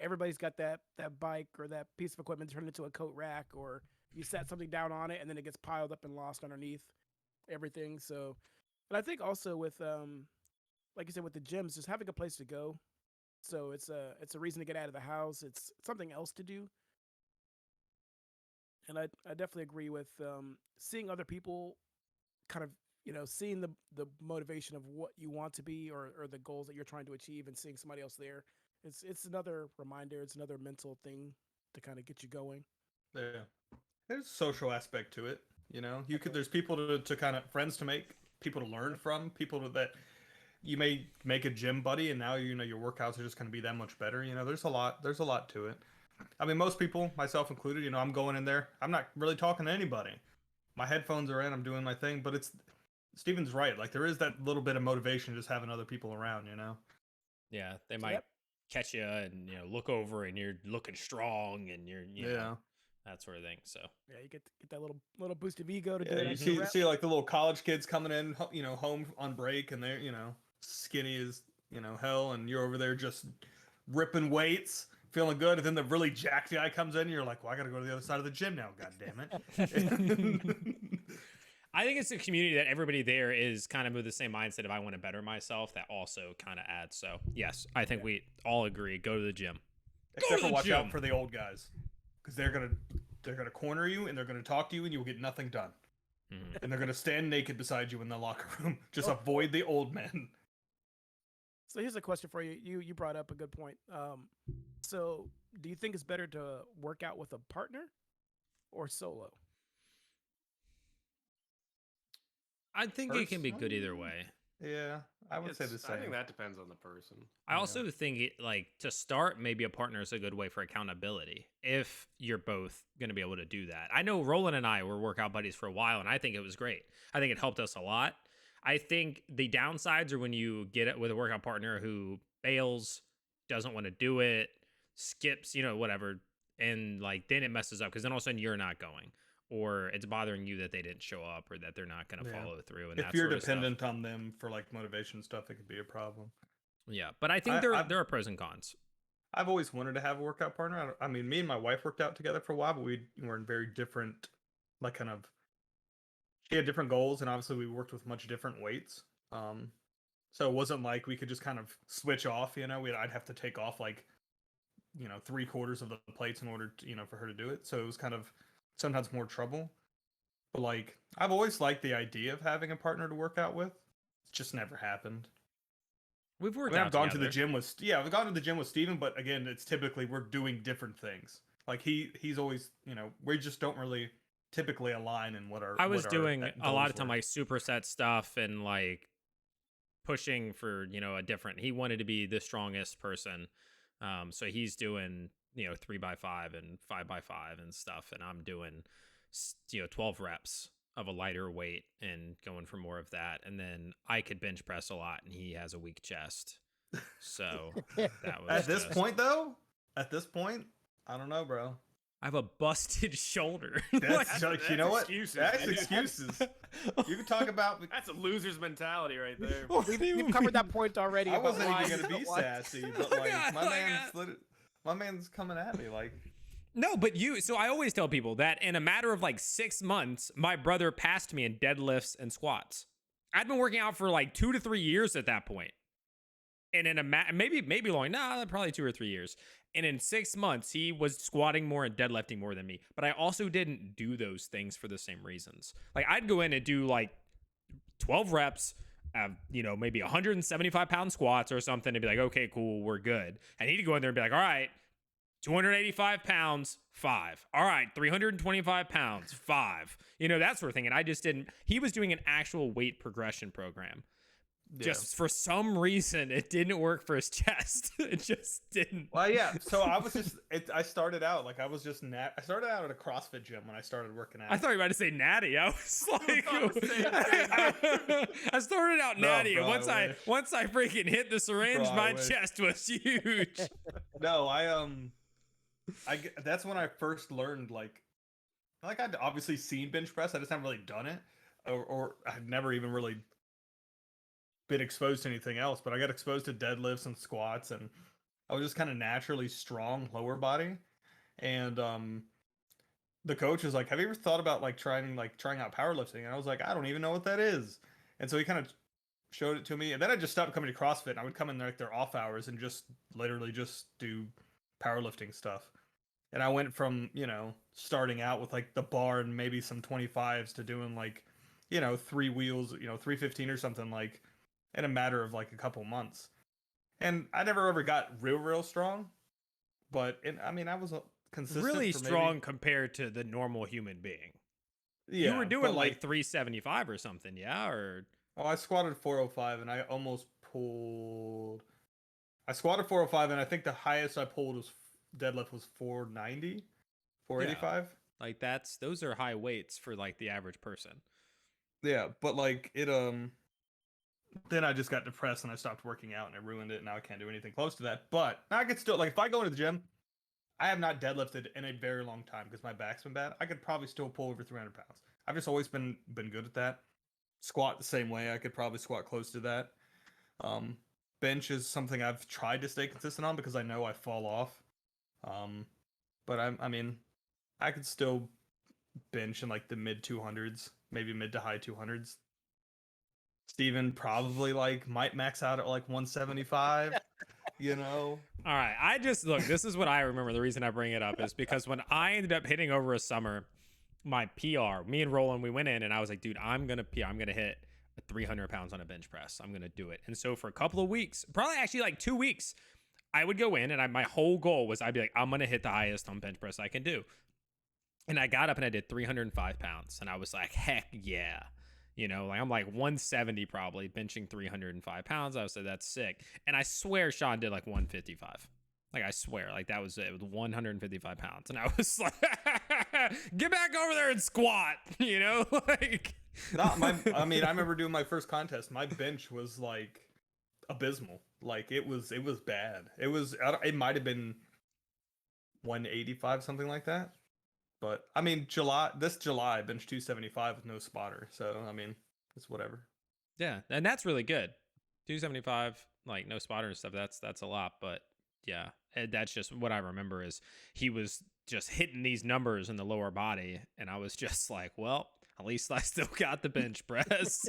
Everybody's got that bike or that piece of equipment turned into a coat rack, or you set something down on it and then it gets piled up and lost underneath everything. So, but I think also with like you said, with the gyms, just having a place to go. So it's a reason to get out of the house. It's something else to do. And I definitely agree with seeing other people, kind of seeing the motivation of what you want to be or the goals that you're trying to achieve, and seeing somebody else there. It's another reminder. It's another mental thing to kind of get you going. Yeah, there's a social aspect to it. There's people to kind of friends to make, people to learn from, people that you may make a gym buddy, and now your workouts are just going to be that much better. There's a lot to it. I mean, most people, myself included, I'm going in there, I'm not really talking to anybody. My headphones are in, I'm doing my thing, but Steven's right. Like, there is that little bit of motivation just having other people around, Yeah, they might catch you and look over and you're looking strong and you're know, that sort of thing. So yeah, you get that little boost of ego to do it. You see like the little college kids coming in, home on break, and they're skinny as hell, and you're over there just ripping weights, feeling good, and then the really jacked guy comes in, and you're like, well, I gotta go to the other side of the gym now, god damn it. I think it's a community that everybody there is kind of with the same mindset of I want to better myself. That also kind of adds. So yes, I think we all agree. Go to the gym. Except for watch out for the old guys, because they're gonna corner you and they're gonna talk to you and you will get nothing done. Mm-hmm. And they're gonna stand naked beside you in the locker room. Just avoid the old men. So here's a question for you. You brought up a good point. So do you think it's better to work out with a partner or solo? I think it can be good either way. Yeah, I would say the same. I think that depends on the person. I also think to start, maybe a partner is a good way for accountability if you're both going to be able to do that. I know Roland and I were workout buddies for a while, and I think it was great. I think it helped us a lot. I think the downsides are when you get it with a workout partner who bails, doesn't want to do it, skips, whatever, and then it messes up because then all of a sudden you're not going. Or it's bothering you that they didn't show up or that they're not going to follow through. And if you're dependent on them for motivation stuff, it could be a problem. Yeah, but I think there are pros and cons. I've always wanted to have a workout partner. I mean, me and my wife worked out together for a while, but we were in very different, she had different goals, and obviously we worked with much different weights. So it wasn't like we could just kind of switch off. I'd have to take off 3/4 of the plates in order to, for her to do it. So it was kind of sometimes more trouble. But I've always liked the idea of having a partner to work out with. It's just never happened. We've worked out I've gone to the gym with I've gone to the gym with Steven, but again, it's typically we're doing different things. He's always, we just don't really typically align in what our I was doing a lot of time were. superset stuff and pushing for a different. He wanted to be the strongest person. So he's doing 3x5 and 5x5 and stuff, and I'm doing 12 reps of a lighter weight and going for more of that. And then I could bench press a lot, and he has a weak chest. So that was at this point, I don't know, bro. I have a busted shoulder. That's like, you know what? Excuses, That's dude. excuses. You can talk about. That's a loser's mentality right there. We've covered that point already. I about wasn't why even gonna you be don't want- sassy, but like my man's coming at me like. No, but so I always tell people that in a matter of like 6 months, my brother passed me in deadlifts and squats. I'd been working out for like 2 to 3 years at that point. And in maybe long, probably 2 or 3 years. And in 6 months, he was squatting more and deadlifting more than me. But I also didn't do those things for the same reasons. Like I'd go in and do like 12 reps, maybe 175 pound squats or something and be like, okay, cool, we're good. And he'd go in there and be like, all right, 285 pounds, 5. All right, 325 pounds, 5. That sort of thing. And I just didn't. He was doing an actual weight progression program. Yeah. Just for some reason, it didn't work for his chest. It just didn't. Well, yeah. So I was just. I started out like I was just. I started out at a CrossFit gym when I started working out. I thought you were about to say natty. I was like, I started out No, natty, bro, and once I freaking hit the syringe, Bro, my chest was huge. No, that's when I first learned like I'd obviously seen bench press. I just haven't really done it, or I've never even really been exposed to anything else. But I got exposed to deadlifts and squats, and I was just kind of naturally strong lower body. And the coach was like, "Have you ever thought about trying out powerlifting?" And I was like, "I don't even know what that is." And so he kind of showed it to me, and then I just stopped coming to CrossFit. And I would come in their off hours and just literally just do powerlifting stuff. And I went from, starting out with like the bar and maybe some 25s to doing 3 wheels, 315 or something like in a matter of like a couple months. And I never ever got real strong, but I was consistent. Really for strong maybe, compared to the normal human being. yeah, You were doing but, like 375 or something, yeah? Or I squatted 405 and I almost pulled. I squatted 405 and I think the highest I pulled was deadlift was 490, 485. like those are high weights for like the average person. Yeah, but like it then I just got depressed and I stopped working out and I ruined it. And now I can't do anything close to that. But I could still if I go into the gym, I have not deadlifted in a very long time because my back's been bad. I could probably still pull over 300 pounds. I've just always been good at that. Squat the same way. I could probably squat close to that. Bench is something I've tried to stay consistent on because I know I fall off. But I could still bench in like the mid 200s, maybe mid to high 200s. Steven probably might max out at 175, All right. I just look, this is what I remember. The reason I bring it up is because when I ended up hitting over a summer, my PR, me and Roland, we went in and I was like, dude, I'm going to hit 300 pounds on a bench press. I'm going to do it. And so for a couple of weeks, probably actually 2 weeks, I would go in and my whole goal was I'd be like, I'm going to hit the highest on bench press I can do. And I got up and I did 305 pounds. And I was like, heck yeah. I'm like 170 probably, benching 305 pounds. I said, that's sick. And I swear Sean did 155. I swear, that was it. It was 155 pounds. And I was like, get back over there and squat, I remember doing my first contest. My bench was abysmal. It was bad. It might have been 185, something like that. But this July I benched 275 with no spotter. So it's whatever. Yeah, and that's really good. 275, no spotter and stuff. That's a lot. But yeah, that's just what I remember is he was just hitting these numbers in the lower body, and I was just like, well, at least I still got the bench press.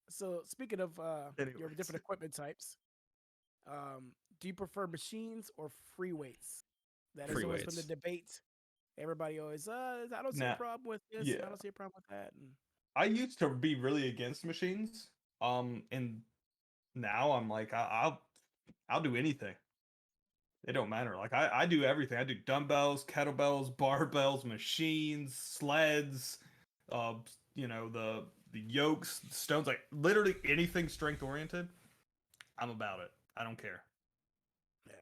So speaking of Anyways. your different equipment types, do you prefer machines or free weights? That has Free always been weights. the debate. Everybody always, I don't see a problem with this. Yeah. And I don't see a problem with that. And I used to be really against machines. And now I'm like, I'll do anything. It don't matter. I do everything. I do dumbbells, kettlebells, barbells, machines, sleds, the yokes, stones, literally anything strength oriented. I'm about it. I don't care.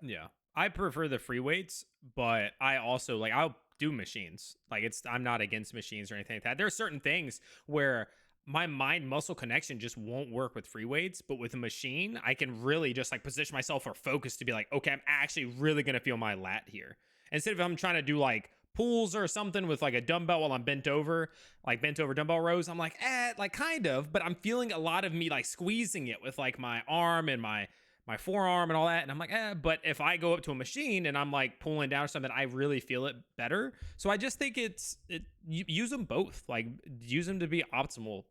Yeah. I prefer the free weights, but I also I'll do machines. I'm not against machines or anything like that. There are certain things where my mind muscle connection just won't work with free weights, but with a machine, I can really just position myself or focus to be okay, I'm actually really going to feel my lat here. Instead of I'm trying to do like pulls or something with like a dumbbell while I'm bent over, like bent over dumbbell rows, I'm like, like kind of, but I'm feeling a lot of me like squeezing it with like my arm and my forearm and all that. And I'm like, but if I go up to a machine and I'm like pulling down or something, I really feel it better. So I just think use them both, like use them to be optimal,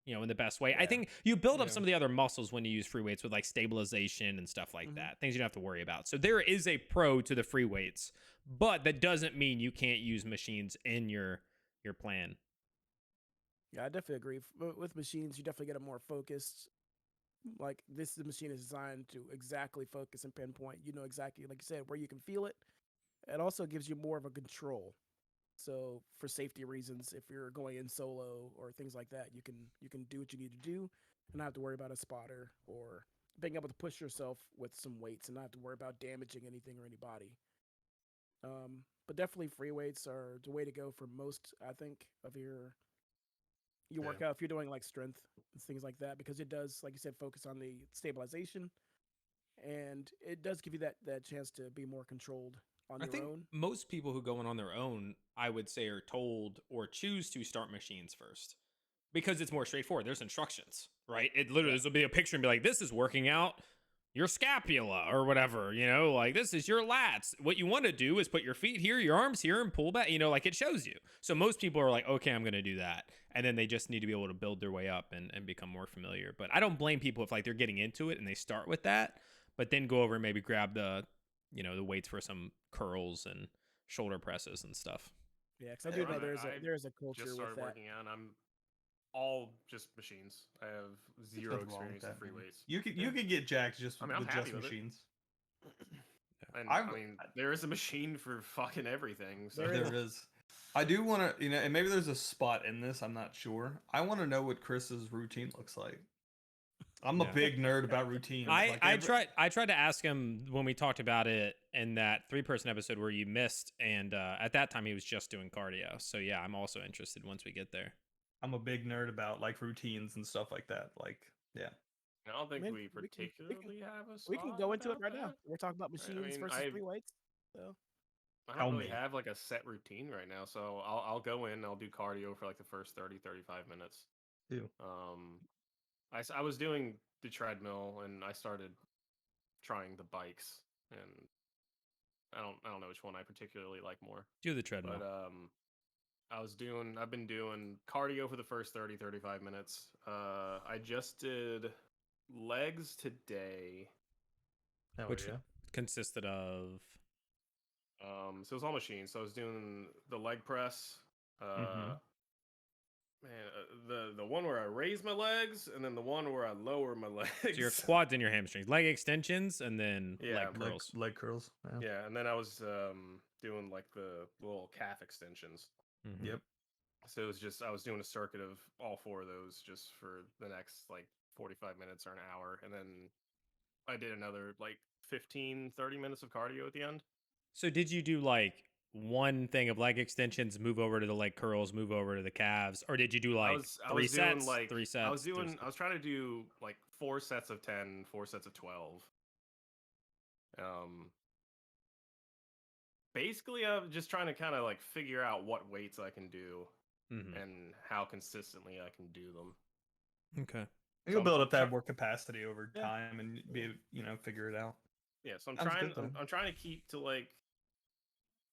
in the best way. Yeah. I think you build up some of the other muscles when you use free weights with like stabilization and stuff like that, things you don't have to worry about. So there is a pro to the free weights, but that doesn't mean you can't use machines in your plan. Yeah, I definitely agree. With machines, you definitely get a more focused. Like the machine is designed to exactly focus and pinpoint. You know exactly, like you said, where you can feel it. It also gives you more of a control. So for safety reasons, if you're going in solo or things like that, you can do what you need to do and not have to worry about a spotter or being able to push yourself with some weights and not have to worry about damaging anything or anybody. But definitely free weights are the way to go for most, I think, of your workout if you're doing like strength and things like that, because it does, like you said, focus on the stabilization, and it does give you that chance to be more controlled on your own. Most people who go in on their own, I would say, are told or choose to start machines first because it's more straightforward. There's instructions, right? It literally will be a picture and be like, this is working out your scapula or whatever, like this is your lats. What you want to do is put your feet here, your arms here, and pull back, like it shows you. So most people are like, okay, I'm going to do that. And then they just need to be able to build their way up and become more familiar. But I don't blame people if like they're getting into it and they start with that, but then go over and maybe grab the weights for some curls and shoulder presses and stuff. Yeah, because I do know there's a culture just started with that. Working out. I'm all just machines. I have zero experience in free weights. You can get jacked just with just with machines. And I mean, there is a machine for fucking everything. So there is. I do want to, and maybe there's a spot in this. I'm not sure. I want to know what Chris's routine looks like. I'm a big nerd about routines. I tried to ask him when we talked about it in that 3-person episode where you missed, and at that time he was just doing cardio. So yeah, I'm also interested once we get there. I'm a big nerd about like routines and stuff like that. Like, yeah. I don't think we particularly have a spot. We can go into it right now. We're talking about machines versus free weights. So I don't really have like a set routine right now. So I'll go in, I'll do cardio for like the first 30, 35 minutes. Ew. I was doing the treadmill and I started trying the bikes, and I don't know which one I particularly like more. Do the treadmill. But I've been doing cardio for the first 30, 35 minutes. I just did legs today. Which consisted of so it was all machines. So I was doing the leg press. The one where I raise my legs, and then the one where I lower my legs. So your quads and your hamstrings, leg extensions, and then leg curls. Leg curls. Yeah, and then I was doing like the little calf extensions. Yep. So it was I was doing a circuit of all 4 of those just for the next like 45 minutes or an hour, and then I did another like 15, 30 minutes of cardio at the end. So did you do like one thing of leg extensions, move over to the leg curls, move over to the calves, or did you do like 3 sets? I was trying to do like 4 sets of 10, 4 sets of 12. Basically I'm just trying to kind of like figure out what weights I can do and how consistently I can do them. Okay. You'll build up that work capacity over time and be, figure it out. Yeah, so I'm trying to keep to like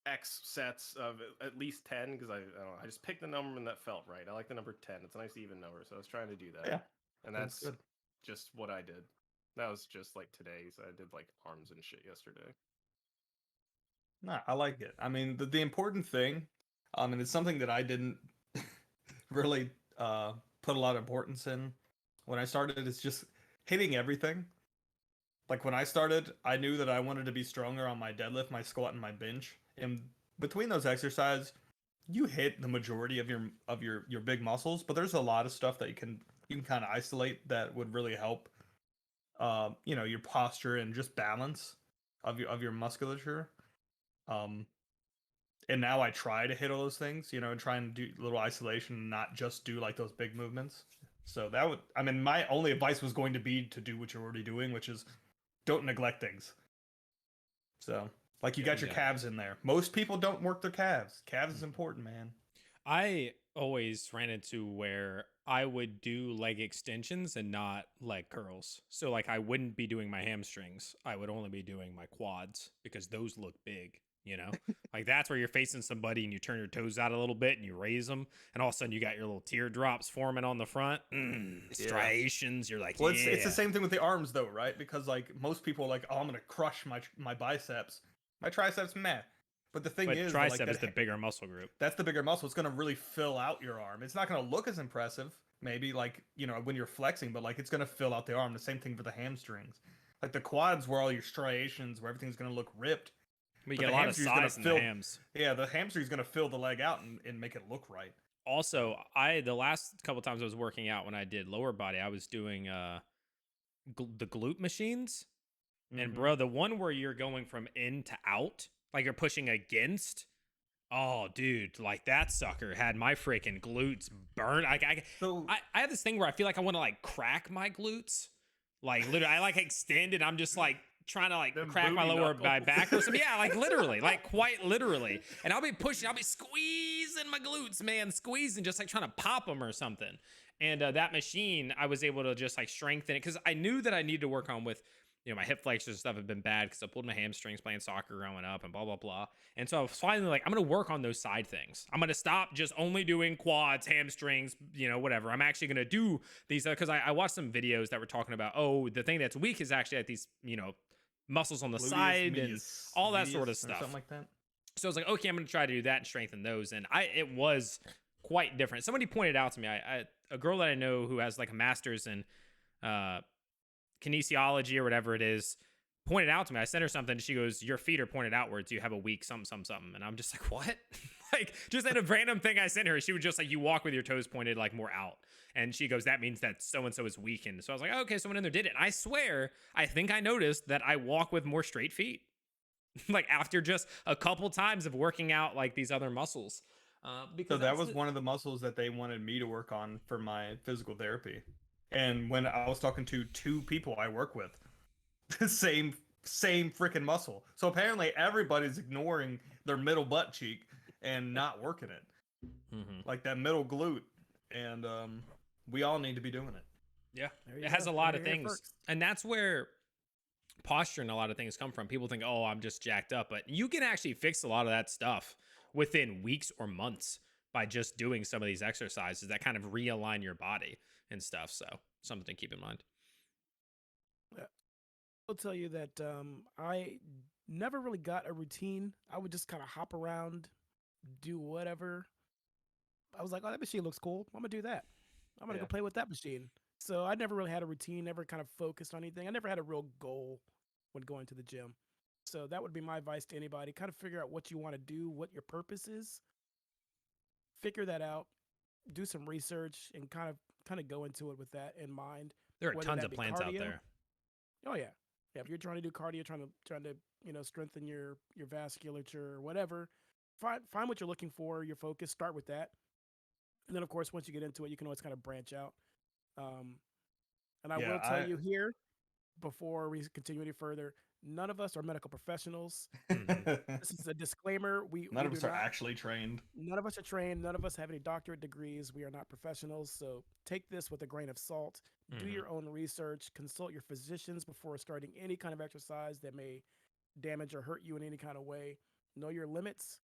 X sets of at least 10 because I just picked the number and that felt right. I like the number 10. It's a nice even number, so I was trying to do that. Yeah, and that's good. Just what I did. That was just like today. So I did like arms and shit yesterday. No, I like it. I mean, the important thing, and it's something that I didn't really put a lot of importance in when I started, is just hitting everything. Like when I started, I knew that I wanted to be stronger on my deadlift, my squat, and my bench. And between those exercises, you hit the majority of your big muscles, but there's a lot of stuff that you can kind of isolate that would really help your posture and just balance of your musculature. And now I try to hit all those things, and try and do a little isolation and not just do like those big movements. So my only advice was going to be to do what you're already doing, which is don't neglect things. So Like you got your calves in there. Most people don't work their calves. Calves is important, man. I always ran into where I would do leg extensions and not leg curls. So like I wouldn't be doing my hamstrings. I would only be doing my quads because those look big, you know? Like that's where you're facing somebody and you turn your toes out a little bit and you raise them and all of a sudden you got your little teardrops forming on the front. Striations. You're like, well, it's the same thing with the arms though, right? Because like most people are like, oh, I'm going to crush my biceps. My triceps, meh. But the thing is, tricep like, is the bigger muscle group. That's the bigger muscle. It's going to really fill out your arm. It's not going to look as impressive, maybe like, you know, when you're flexing, but like it's going to fill out the arm. The same thing for the hamstrings. Like the quads where all your striations, where everything's going to look ripped. But you get a lot of size in the hams. Yeah, the hamstring's going to fill the leg out and make it look right. Also, the last couple times I was working out when I did lower body, I was doing the glute machines. And bro, the one where you're going from in to out, like you're pushing against. Oh, dude, like that sucker had my freaking glutes burned. I have this thing where I feel like I want to like crack my glutes. Like literally, I like extend and I'm just like trying to like crack my lower back or something. Yeah, like literally, like quite literally. And I'll be pushing, I'll be squeezing my glutes, man, squeezing, just like trying to pop them or something. And that machine, I was able to just like strengthen it because I knew that I needed to work on with, you know, my hip flexors and stuff have been bad because I pulled my hamstrings playing soccer growing up and blah, blah, blah. And so I was finally like, I'm going to work on those side things. I'm going to stop just only doing quads, hamstrings, you know, whatever. I'm actually going to do these because I watched some videos that were talking about, oh, the thing that's weak is actually at these, you know, muscles on the side and all that sort of stuff. Something like that. So I was like, okay, I'm going to try to do that and strengthen those. And it was quite different. Somebody pointed out to me, a girl that I know who has like a master's in, kinesiology or whatever it is, pointed out to me. I sent her something and she goes, your feet are pointed outwards. You have a weak something. And I'm just like, what? Like just at a random thing I sent her, she was just like, you walk with your toes pointed like more out. And she goes, that means that so-and-so is weakened. So I was like, okay, someone in there did it. And I swear, I think I noticed that I walk with more straight feet. Like after just a couple times of working out like these other muscles. Because so that was one of the muscles that they wanted me to work on for my physical therapy. And when I was talking to 2 people I work with, the same freaking muscle. So apparently everybody's ignoring their middle butt cheek and not working it. Like that middle glute. And we all need to be doing it. Yeah. It has a lot of things. And that's where posture and a lot of things come from. People think, oh, I'm just jacked up. But you can actually fix a lot of that stuff within weeks or months by just doing some of these exercises that kind of realign your body and stuff. So something to keep in mind. Yeah. I'll tell you that I never really got a routine. I would just kind of hop around, do whatever. I was like, oh, that machine looks cool. I'm going to do that. I'm going to go play with that machine. So I never really had a routine, never kind of focused on anything. I never had a real goal when going to the gym. So that would be my advice to anybody. Kind of figure out what you want to do, what your purpose is. Figure that out. Do some research and kind of go into it with that in mind. There are tons of plans out there. Oh yeah. Yeah, if you're trying to do cardio, trying to, you know, strengthen your vasculature or whatever, find what you're looking for, your focus, start with that. And then of course, once you get into it, you can always kind of branch out. And I will tell you here, before we continue any further, none of us are medical professionals. This is a disclaimer. None of us are actually trained. None of us are trained. None of us have any doctorate degrees. We are not professionals. So take this with a grain of salt. Do your own research. Consult your physicians before starting any kind of exercise that may damage or hurt you in any kind of way. Know your limits.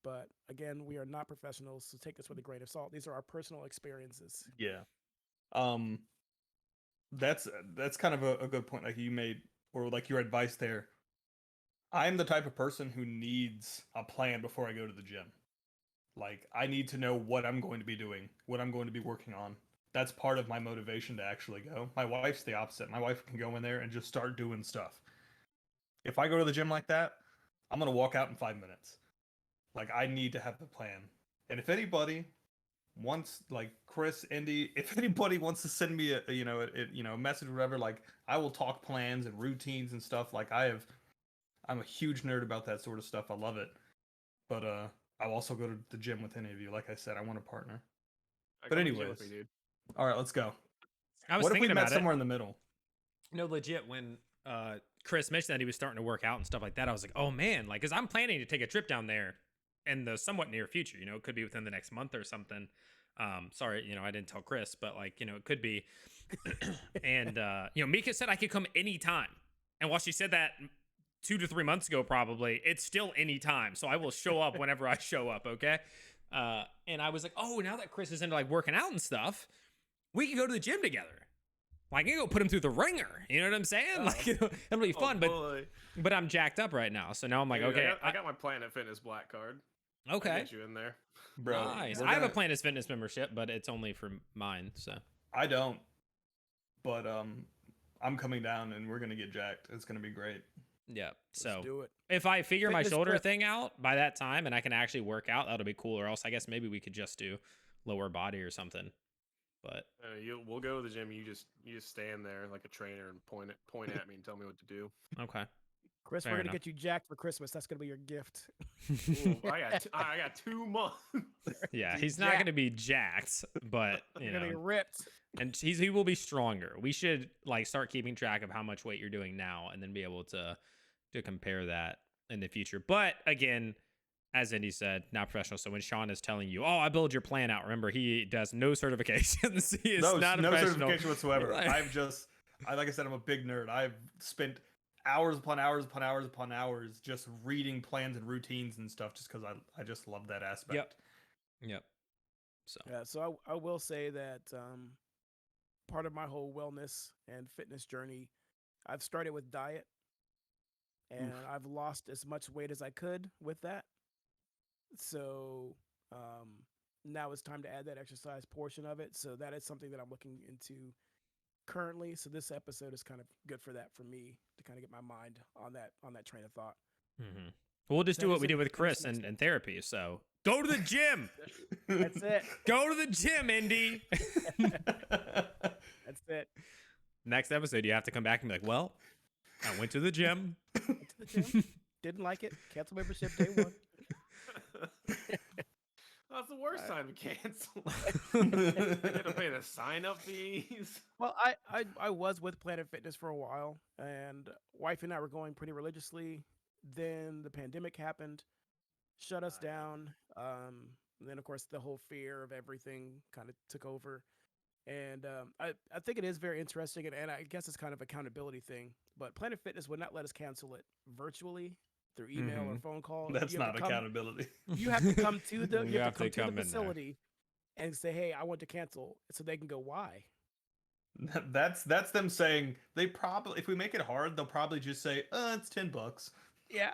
But again, we are not professionals. So take this with a grain of salt. These are our personal experiences. Yeah. That's kind of a good point like you made, or like your advice there. I'm the type of person who needs a plan before I go to the gym. Like I need to know what I'm going to be doing, what I'm going to be working on. That's part of my motivation to actually go. My wife's the opposite. My wife can go in there and just start doing stuff. If I go to the gym like that, I'm going to walk out in 5 minutes. Like I need to have the plan. And if anybody wants, like Chris, Indy, if anybody wants to send me a message or whatever, like I will talk plans and routines and stuff. Like I'm a huge nerd about that sort of stuff. I love it. But I'll also go to the gym with any of you. Like I said, I want a partner. But anyways, all right, let's go. I was what thinking if we met about somewhere in the middle? No, legit. When Chris mentioned that he was starting to work out and stuff like that, I was like, oh man, like, because I'm planning to take a trip down there in the somewhat near future. You know, it could be within the next month or something. Sorry, you know, I didn't tell Chris, but like, you know, it could be. And you know, Mika said I could come anytime, and while she said that 2 to 3 months ago, probably, it's still anytime. So I will show up whenever I show up. Okay. And I was like, oh, now that Chris is into like working out and stuff, we can go to the gym together. Like, I can go put him through the ringer. You know what I'm saying? Oh. Like, it'll be fun. But I'm jacked up right now. So now I'm like, dude, okay. I got my Planet Fitness black card. Okay. I'll get you in there. Bro. Nice. I have a Planet Fitness membership, but it's only for mine. So I don't. But I'm coming down and we're going to get jacked. It's going to be great. Yeah. So Let's do it. If I figure Fitness my shoulder prep. thing out by that time and I can actually work out, that'll be cool. Or else I guess maybe we could just do lower body or something. But we'll go to the gym. You just stand there like a trainer and point at me and tell me what to do. Okay. Chris, Fair we're gonna enough. get you jacked for Christmas. That's gonna be your gift. Ooh, I got 2 months. Yeah, he's not going to be jacked, but you You're gonna be know, ripped. and he will be stronger. We should like start keeping track of how much weight you're doing now, and then be able to compare that in the future. But again, as Indy said, not professional. So when Sean is telling you, "Oh, I build your plan out," remember he does no certifications. He is not a no professional. certification whatsoever. Like Like I said, I'm a big nerd. I've spent hours upon hours upon hours upon hours just reading plans and routines and stuff just because I just love that aspect. Yep. So Yeah, so I will say that part of my whole wellness and fitness journey, I've started with diet, and I've lost as much weight as I could with that. So now it's time to add that exercise portion of it. So that is something that I'm looking into currently. So this episode is kind of good for that for me to kind of get my mind on that train of thought. mm-hmm. We'll just do what we did with Chris in therapy. So go to the gym. That's it. Go to the gym, Indy. That's it. Next episode, you have to come back and be like, well, I went to the gym. Went to the gym. Didn't like it. Cancel membership day one. That's the worst time to cancel. You got to pay the sign-up fees. Well, I was with Planet Fitness for a while, and wife and I were going pretty religiously. Then the pandemic happened, shut us down. And then, of course, the whole fear of everything kind of took over. And I think it is very interesting, and I guess it's kind of accountability thing. But Planet Fitness would not let us cancel it virtually through email or phone call. That's not accountability. You have to come to the You have to come come to the in there. facility and say, "Hey, I want to cancel," so they can go, "Why?" That's them saying they probably, if we make it hard, they'll probably just say, it's $10. Yeah.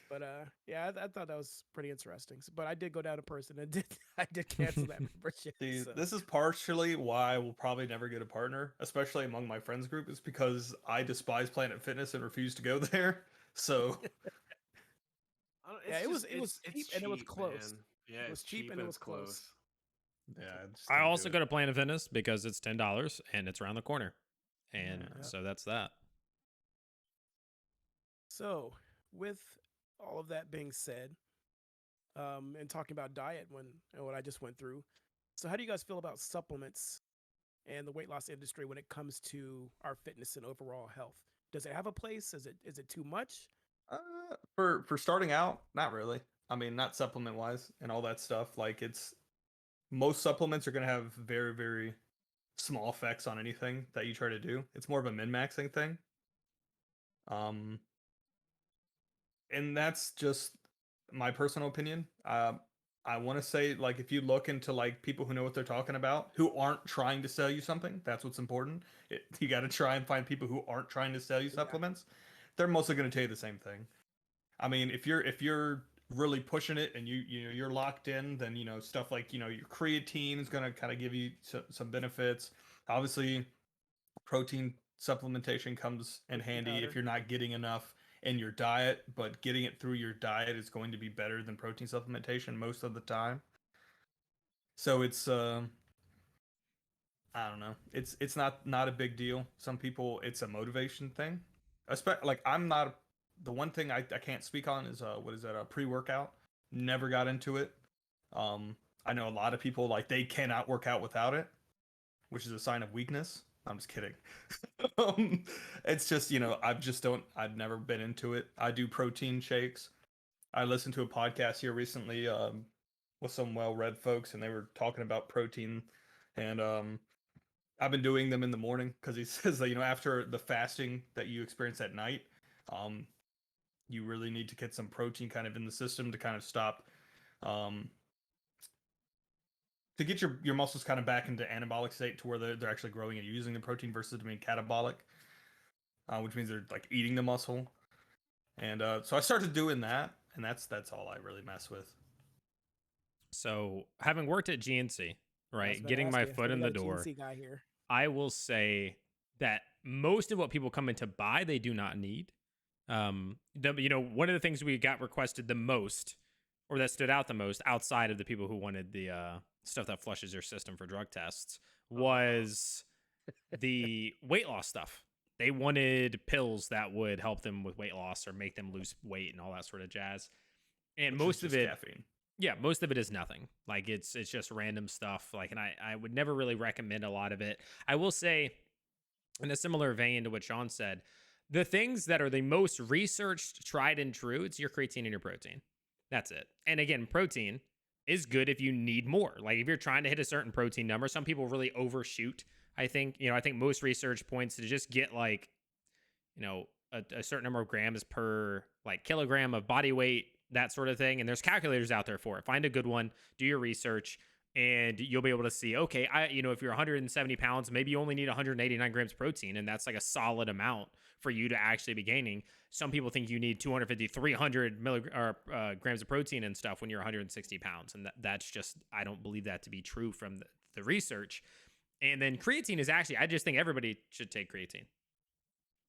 But yeah, I thought that was pretty interesting. But I did go down in person and I did cancel that membership. See, So. this is partially why I will probably never get a partner, especially among my friends group, is because I despise Planet Fitness and refuse to go there. So Yeah, it was cheap and it was close. Man. Yeah, It was cheap and it was close. yeah, just I don't also do go it. to Planet Fitness because it's $10 and it's around the corner. And Yeah. so that's that. So, with all of that being said, and talking about diet what I just went through, so how do you guys feel about supplements and the weight loss industry when it comes to our fitness and overall health? Does it have a place? Is it too much? For starting out, not really. I mean, not supplement wise and all that stuff. Like most supplements are going to have very, very small effects on anything that you try to do. It's more of a min-maxing thing. And that's just my personal opinion. I want to say, like, if you look into like people who know what they're talking about, who aren't trying to sell you something, that's what's important. You got to try and find people who aren't trying to sell you supplements. They're mostly going to tell you the same thing. I mean, if you're really pushing it and you're locked in, then stuff like your creatine is going to kind of give you some benefits. Obviously, protein supplementation comes in handy if you're not getting enough in your diet, but getting it through your diet is going to be better than protein supplementation most of the time. So it's I don't know. It's not a big deal. Some people, it's a motivation thing. Like I'm not, the one thing I can't speak on is what is that, a pre-workout. Never got into it. I know a lot of people, like, they cannot work out without it, which is a sign of weakness. I'm just kidding. It's just, I've never been into it. I do protein shakes. I listened to a podcast here recently with some well-read folks, and they were talking about protein, and I've been doing them in the morning because he says that, after the fasting that you experience at night, you really need to get some protein kind of in the system to kind of stop, to get your muscles kind of back into anabolic state to where they're actually growing and using the protein versus being catabolic, which means they're like eating the muscle. And so I started doing that, and that's all I really mess with. So having worked at GNC, right, getting my foot in the door, GNC guy here. I will say that most of what people come in to buy, they do not need. One of the things we got requested the most, or that stood out the most, outside of the people who wanted the stuff that flushes your system for drug tests, was the weight loss stuff. They wanted pills that would help them with weight loss or make them lose weight and all that sort of jazz. And most of it, caffeine. Yeah, most of it is nothing. Like it's just random stuff. Like, and I would never really recommend a lot of it. I will say, in a similar vein to what Sean said, the things that are the most researched, tried and true, it's your creatine and your protein. That's it. And again, protein is good if you need more. Like if you're trying to hit a certain protein number, some people really overshoot. I think most research points to just get like, a certain number of grams per like kilogram of body weight, that sort of thing. And there's calculators out there for it. Find a good one, do your research, and you'll be able to see, okay, if you're 170 pounds, maybe you only need 189 grams of protein. And that's like a solid amount for you to actually be gaining. Some people think you need 250, 300 grams of protein and stuff when you're 160 pounds. And that's just, I don't believe that to be true from the research. And then creatine is actually, I just think everybody should take creatine.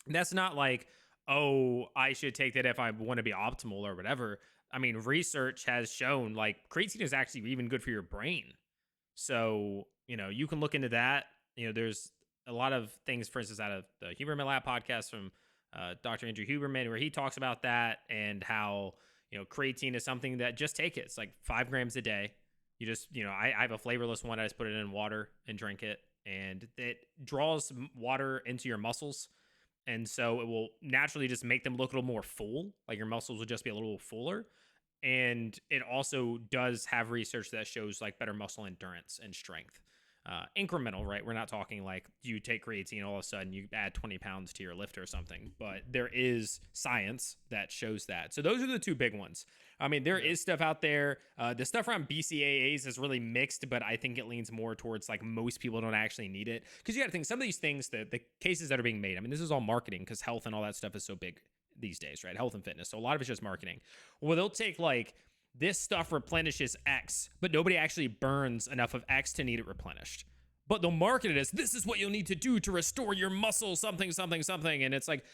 And that's not like, oh, I should take that if I want to be optimal or whatever. I mean, research has shown like creatine is actually even good for your brain. So, you can look into that. There's a lot of things, for instance, out of the Huberman Lab podcast from Dr. Andrew Huberman, where he talks about that and how, creatine is something that just take it. It's like 5 grams a day. You just, I have a flavorless one. I just put it in water and drink it, and it draws water into your muscles. And so it will naturally just make them look a little more full. Like your muscles will just be a little fuller. And it also does have research that shows like better muscle endurance and strength. Incremental, right? We're not talking like you take creatine, all of a sudden you add 20 pounds to your lift or something. But there is science that shows that. So those are the two big ones. I mean, there is stuff out there. The stuff around BCAAs is really mixed, but I think it leans more towards like most people don't actually need it. Because you got to think some of these things, the cases that are being made, I mean, this is all marketing because health and all that stuff is so big these days, right? Health and fitness. So a lot of it's just marketing. Well, they'll take like, this stuff replenishes X, but nobody actually burns enough of X to need it replenished. But they'll market it as, this is what you'll need to do to restore your muscle, something, something, something. And it's like,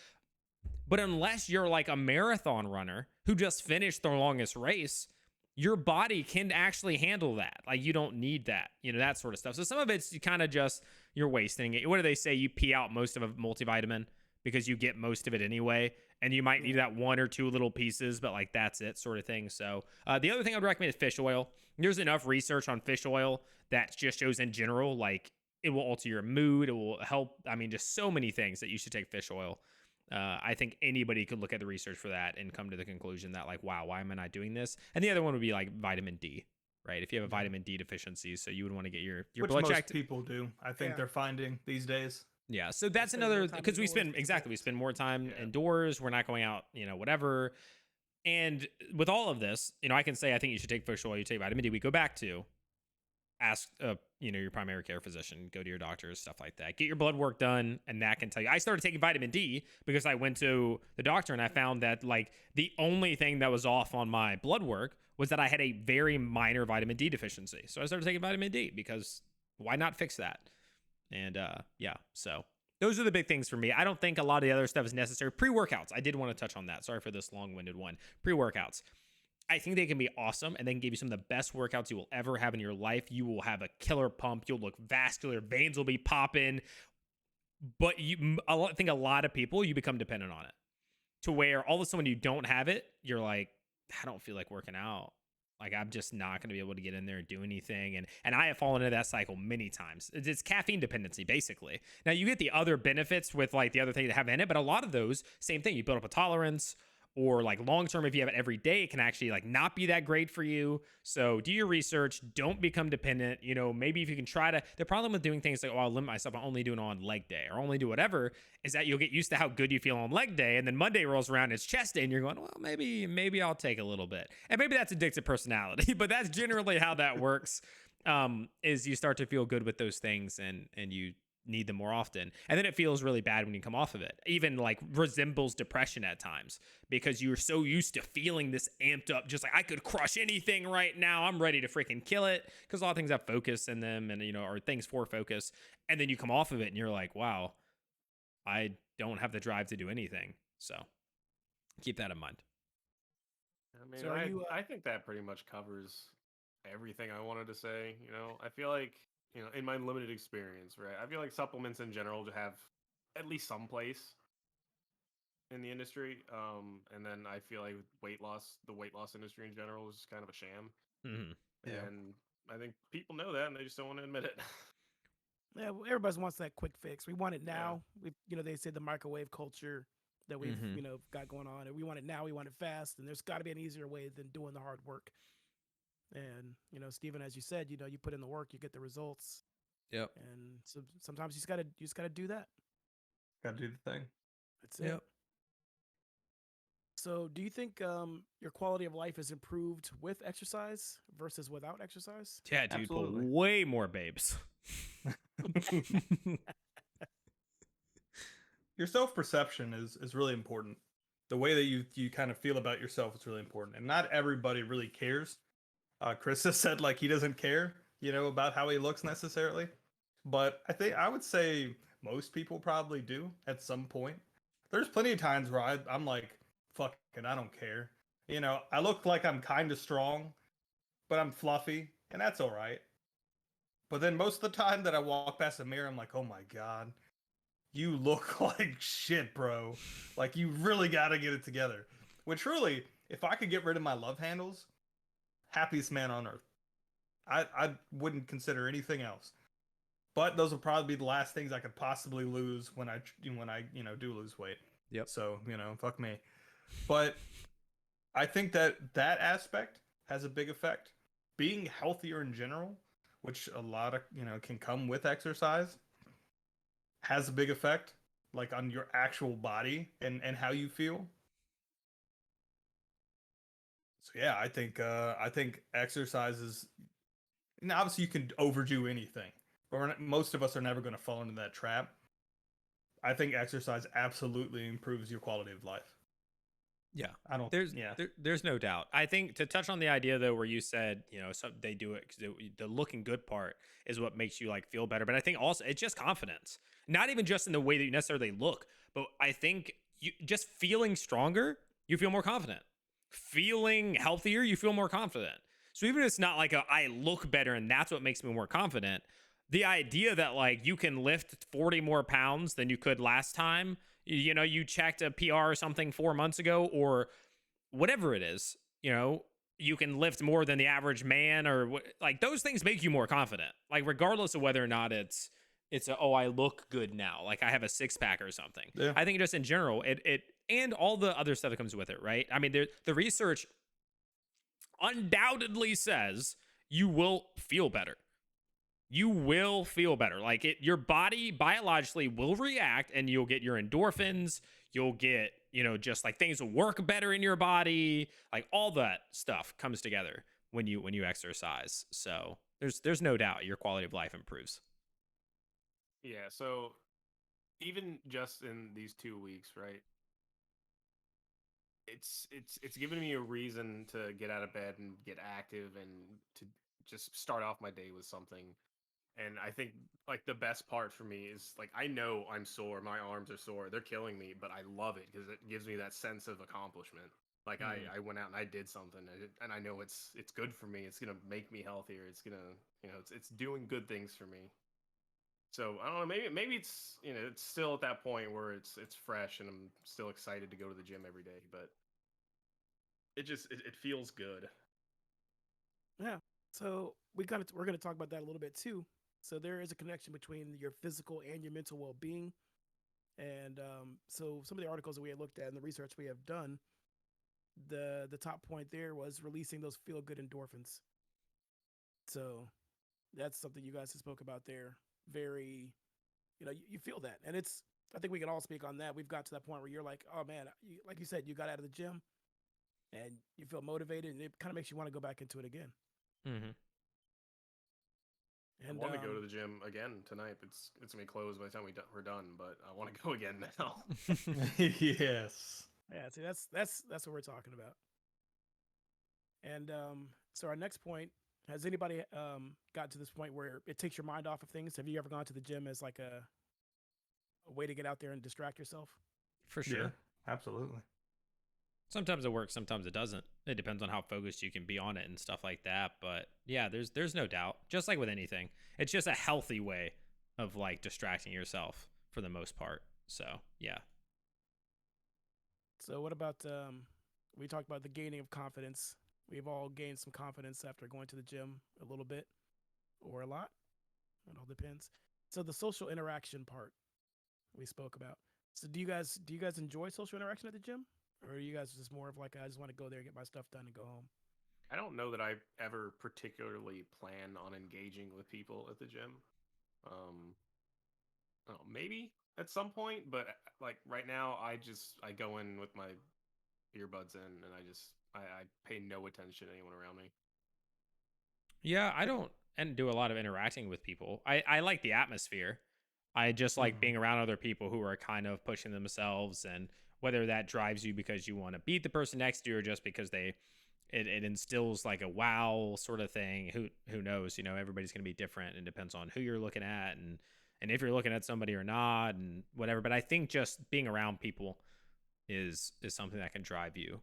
but unless you're like a marathon runner who just finished their longest race, your body can actually handle that. Like you don't need that, that sort of stuff. So some of it's kind of just, you're wasting it. What do they say? You pee out most of a multivitamin because you get most of it anyway. And you might need that 1 or 2 little pieces, but like that's it sort of thing. So the other thing I would recommend is fish oil. There's enough research on fish oil that just shows in general, like it will alter your mood. It will help. I mean, just so many things that you should take fish oil. I think anybody could look at the research for that and come to the conclusion that like, wow, why am I not doing this? And the other one would be like vitamin D, right? If you have a vitamin D deficiency, so you would want to get your blood checked. Most people do. I think they're finding these days. Yeah, so that's another, because we spend more time indoors. We're not going out, whatever. And with all of this, I can say I think you should take fish oil, you take vitamin D. We go back to ask, your primary care physician, go to your doctors, stuff like that. Get your blood work done, and that can tell you. I started taking vitamin D because I went to the doctor and I found that like the only thing that was off on my blood work was that I had a very minor vitamin D deficiency. So I started taking vitamin D because why not fix that? And so those are the big things for me. I don't think a lot of the other stuff is necessary. Pre-workouts, I did want to touch on that. Sorry for this long-winded one. Pre-workouts, I think they can be awesome, and they can give you some of the best workouts you will ever have in your life. You will have a killer pump. You'll look vascular. Veins will be popping. But I think a lot of people, you become dependent on it to where all of a sudden when you don't have it, you're like, I don't feel like working out. Like I'm just not going to be able to get in there and do anything. And I have fallen into that cycle many times. It's caffeine dependency, basically. Now you get the other benefits with like the other thing to have in it, but a lot of those, same thing. You build up a tolerance, or like long term, if you have it every day, it can actually like not be that great for you. So do your research. Don't become dependent. Maybe if you can try to, the problem with doing things like, oh, I'll limit myself, I'll only do it on leg day or only do whatever, is that you'll get used to how good you feel on leg day. And then Monday rolls around, and it's chest day, and you're going, well, maybe I'll take a little bit. And maybe that's addictive personality, but that's generally how that works. Is you start to feel good with those things and you need them more often, and then it feels really bad when you come off of it, even like resembles depression at times, because you're so used to feeling this amped up, just like I could crush anything right now, I'm ready to freaking kill it, because a lot of things have focus in them and are things for focus, and then you come off of it and you're like, wow, I don't have the drive to do anything. So keep that in mind. I mean, So I think that pretty much covers everything I wanted to say. I feel like, in my limited experience, right? I feel like supplements in general to have at least some place in the industry. And then I feel like the weight loss industry in general is kind of a sham. Mm-hmm. Yeah. And I think people know that and they just don't want to admit it. Yeah, everybody wants that quick fix. We want it Yeah. now. They say the microwave culture that we've Mhm. got going on, and we want it now. We want it fast, and there's got to be an easier way than doing the hard work. And Stephen, as you said, you put in the work, you get the results. Yep. And so sometimes you just gotta do that. Gotta do the thing. That's it. Yep. So, do you think your quality of life is improved with exercise versus without exercise? Yeah, dude, Absolutely. way more babes. Your self-perception is really important. The way that you kind of feel about yourself is really important, and not everybody really cares. Chris has said like he doesn't care, about how he looks necessarily, but I would say most people probably do at some point. There's plenty of times where I'm like, fuck it, I don't care. I look like I'm kind of strong, but I'm fluffy, and that's all right. But then most of the time that I walk past a mirror, I'm like, oh my god, you look like shit, bro. Like you really got to get it together. Which really, if I could get rid of my love handles, happiest man on earth. I wouldn't consider anything else. But those will probably be the last things I could possibly lose when I do lose weight. Yep. So fuck me. But I think that aspect has a big effect. Being healthier in general, which a lot of can come with exercise, has a big effect, like on your actual body and how you feel. So yeah, I think exercise is, and obviously you can overdo anything, but most of us are never going to fall into that trap. I think exercise absolutely improves your quality of life. Yeah, I don't. There's no doubt. I think to touch on the idea though, where you said they do it because the looking good part is what makes you like feel better. But I think also it's just confidence, not even just in the way that you necessarily look, but I think you just feeling stronger, you feel more confident. Feeling healthier, you feel more confident. So even if it's not like I look better and that's what makes me more confident, the idea that like you can lift 40 more pounds than you could last time, you checked a PR or something 4 months ago, or whatever it is, you can lift more than the average man, or like those things make you more confident, like regardless of whether or not it's I look good now, like I have a six pack or something. Yeah. I think just in general, it and all the other stuff that comes with it, right? I mean, the research undoubtedly says you will feel better. You will feel better. Like your body biologically will react, and you'll get your endorphins. You'll get, just like things will work better in your body. Like all that stuff comes together when you exercise. So there's no doubt your quality of life improves. Yeah. So even just in these 2 weeks, right? It's given me a reason to get out of bed and get active and to just start off my day with something. And I think like the best part for me is like I know I'm sore, my arms are sore, they're killing me, but I love it because it gives me that sense of accomplishment. Like I went out and I did something, and I know it's good for me. It's gonna make me healthier. It's gonna it's doing good things for me. So I don't know, maybe it's it's still at that point where it's fresh and I'm still excited to go to the gym every day, but it feels good. Yeah. So we're gonna talk about that a little bit too. So there is a connection between your physical and your mental well being. And so some of the articles that we had looked at and the research we have done, the top point there was releasing those feel good endorphins. So that's something you guys have spoke about there. Very, you feel that, and it's. I think we can all speak on that. We've got to that point where you're like, oh man, like you said, you got out of the gym and you feel motivated, and it kind of makes you want to go back into it again. Mm-hmm. And I want to go to the gym again tonight. It's gonna be closed by the time we're done, but I want to go again now. Yes. Yeah, see, that's what we're talking about. And so our next point, has anybody got to this point where it takes your mind off of things? Have you ever gone to the gym as like a way to get out there and distract yourself? For sure. Yeah, absolutely. Sometimes it works, sometimes it doesn't. It depends on how focused you can be on it and stuff like that. But yeah, there's no doubt. Just like with anything, it's just a healthy way of like distracting yourself for the most part. So yeah. So what about we talked about the gaining of confidence. We've all gained some confidence after going to the gym a little bit or a lot. It all depends. So the social interaction part we spoke about. So do you guys enjoy social interaction at the gym? Or are you guys just more of like, I just want to go there, get my stuff done, and go home? I don't know that I ever particularly plan on engaging with people at the gym. I don't know, maybe at some point, but like right now, I go in with my earbuds in, and I pay no attention to anyone around me. Yeah, I don't and do a lot of interacting with people. I like the atmosphere. I just like being around other people who are kind of pushing themselves, and whether that drives you because you want to beat the person next to you or just because it instills like a wow sort of thing. Who knows? Everybody's gonna be different, and depends on who you're looking at and if you're looking at somebody or not and whatever. But I think just being around people is something that can drive you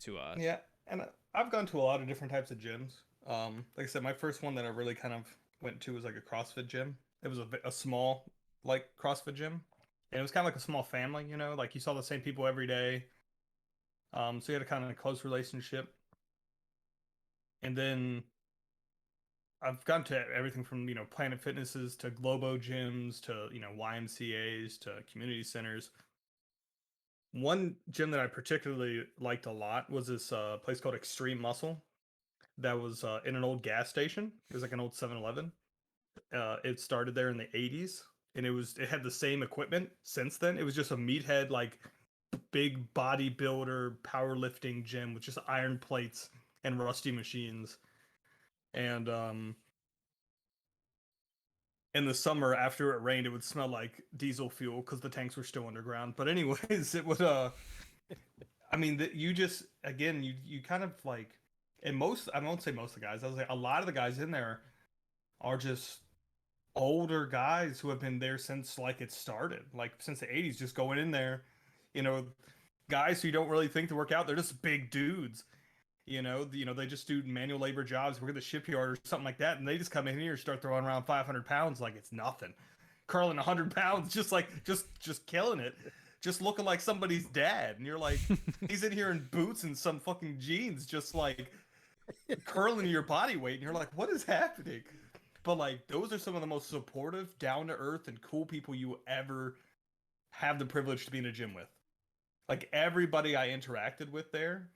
to Yeah, and I've gone to a lot of different types of gyms. Like I said, my first one that I really kind of went to was like a CrossFit gym. It was a small like CrossFit gym, and it was kind of like a small family. Like you saw the same people every day. So you had a kind of close relationship. And then I've gone to everything from Planet Fitnesses to Globo gyms to YMCA's to community centers. One gym that I particularly liked a lot was this place called Extreme Muscle that was in an old gas station. It was like an old 7-Eleven. It started there in the 80s, and it had the same equipment since then. It was just a meathead, like big bodybuilder powerlifting gym with just iron plates and rusty machines. And in the summer after it rained, it would smell like diesel fuel because the tanks were still underground. But anyways, it would I mean, you just again, you kind of like, and most, I won't say most of the guys, I was like, a lot of the guys in there are just older guys who have been there since like it started, like since the 80s, just going in there, you know, guys who you don't really think to work out, they're just big dudes. They just do manual labor jobs, work at the shipyard or something like that, and they just come in here and start throwing around 500 pounds like it's nothing, curling 100 pounds, just like just killing it, just looking like somebody's dad, and you're like, he's in here in boots and some fucking jeans, just like curling your body weight, and you're like, what is happening? But like, those are some of the most supportive, down to earth, and cool people you ever have the privilege to be in a gym with. Like everybody I interacted with there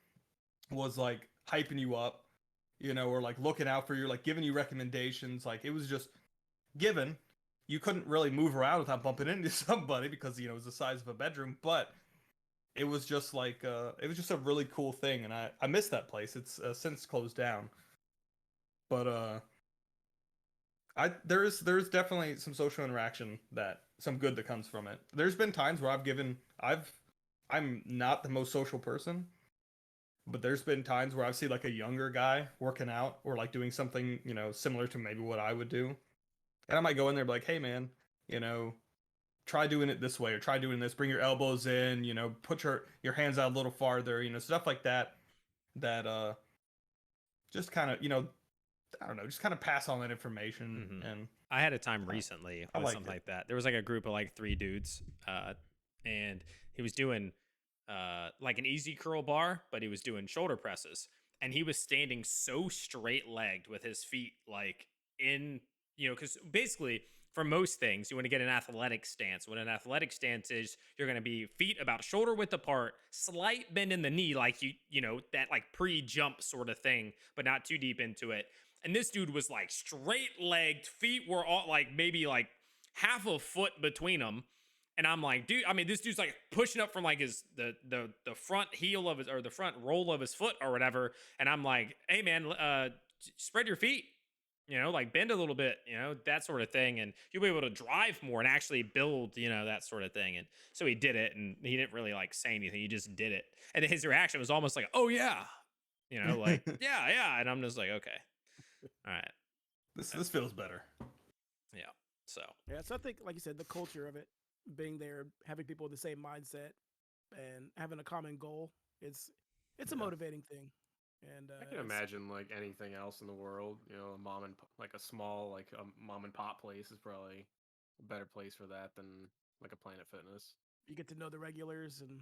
was like hyping you up, or like looking out for you, like giving you recommendations. Like it was just given. You couldn't really move around without bumping into somebody because it was the size of a bedroom, but it was just like it was just a really cool thing, and I miss that place. It's since closed down, but there's definitely some social interaction, that some good that comes from it. There's been times where I'm not the most social person, but there's been times where I've seen like a younger guy working out or like doing something, similar to maybe what I would do. And I might go in there and be like, hey man, try doing it this way, or try doing this, bring your elbows in, put your hands out a little farther, stuff like that, that just kind of, I don't know, just kind of pass on that information. Mm-hmm. And I had a time recently with something like that. There was like a group of like 3 dudes, and he was doing like an easy curl bar, but he was doing shoulder presses. and he was standing so straight legged with his feet like in, because basically for most things you want to get an athletic stance. What an athletic stance is, you're going to be feet about shoulder width apart, slight bend in the knee, like that like pre-jump sort of thing, but not too deep into it. And this dude was like straight legged, feet were all like maybe like half a foot between them. And I'm like, dude, I mean, this dude's like pushing up from like the front heel of his, or the front roll of his foot or whatever. And I'm like, hey man, spread your feet, like bend a little bit, that sort of thing. And you'll be able to drive more and actually build, that sort of thing. And so he did it, and he didn't really like say anything. He just did it. And his reaction was almost like, oh yeah, like, yeah. And I'm just like, okay, all right. This feels better. Yeah. So I think, like you said, the culture of it, being there, having people with the same mindset, and having a common goal, it's a motivating thing. And I can imagine like anything else in the world, a small like a mom and pop place is probably a better place for that than like a Planet Fitness. You get to know the regulars, and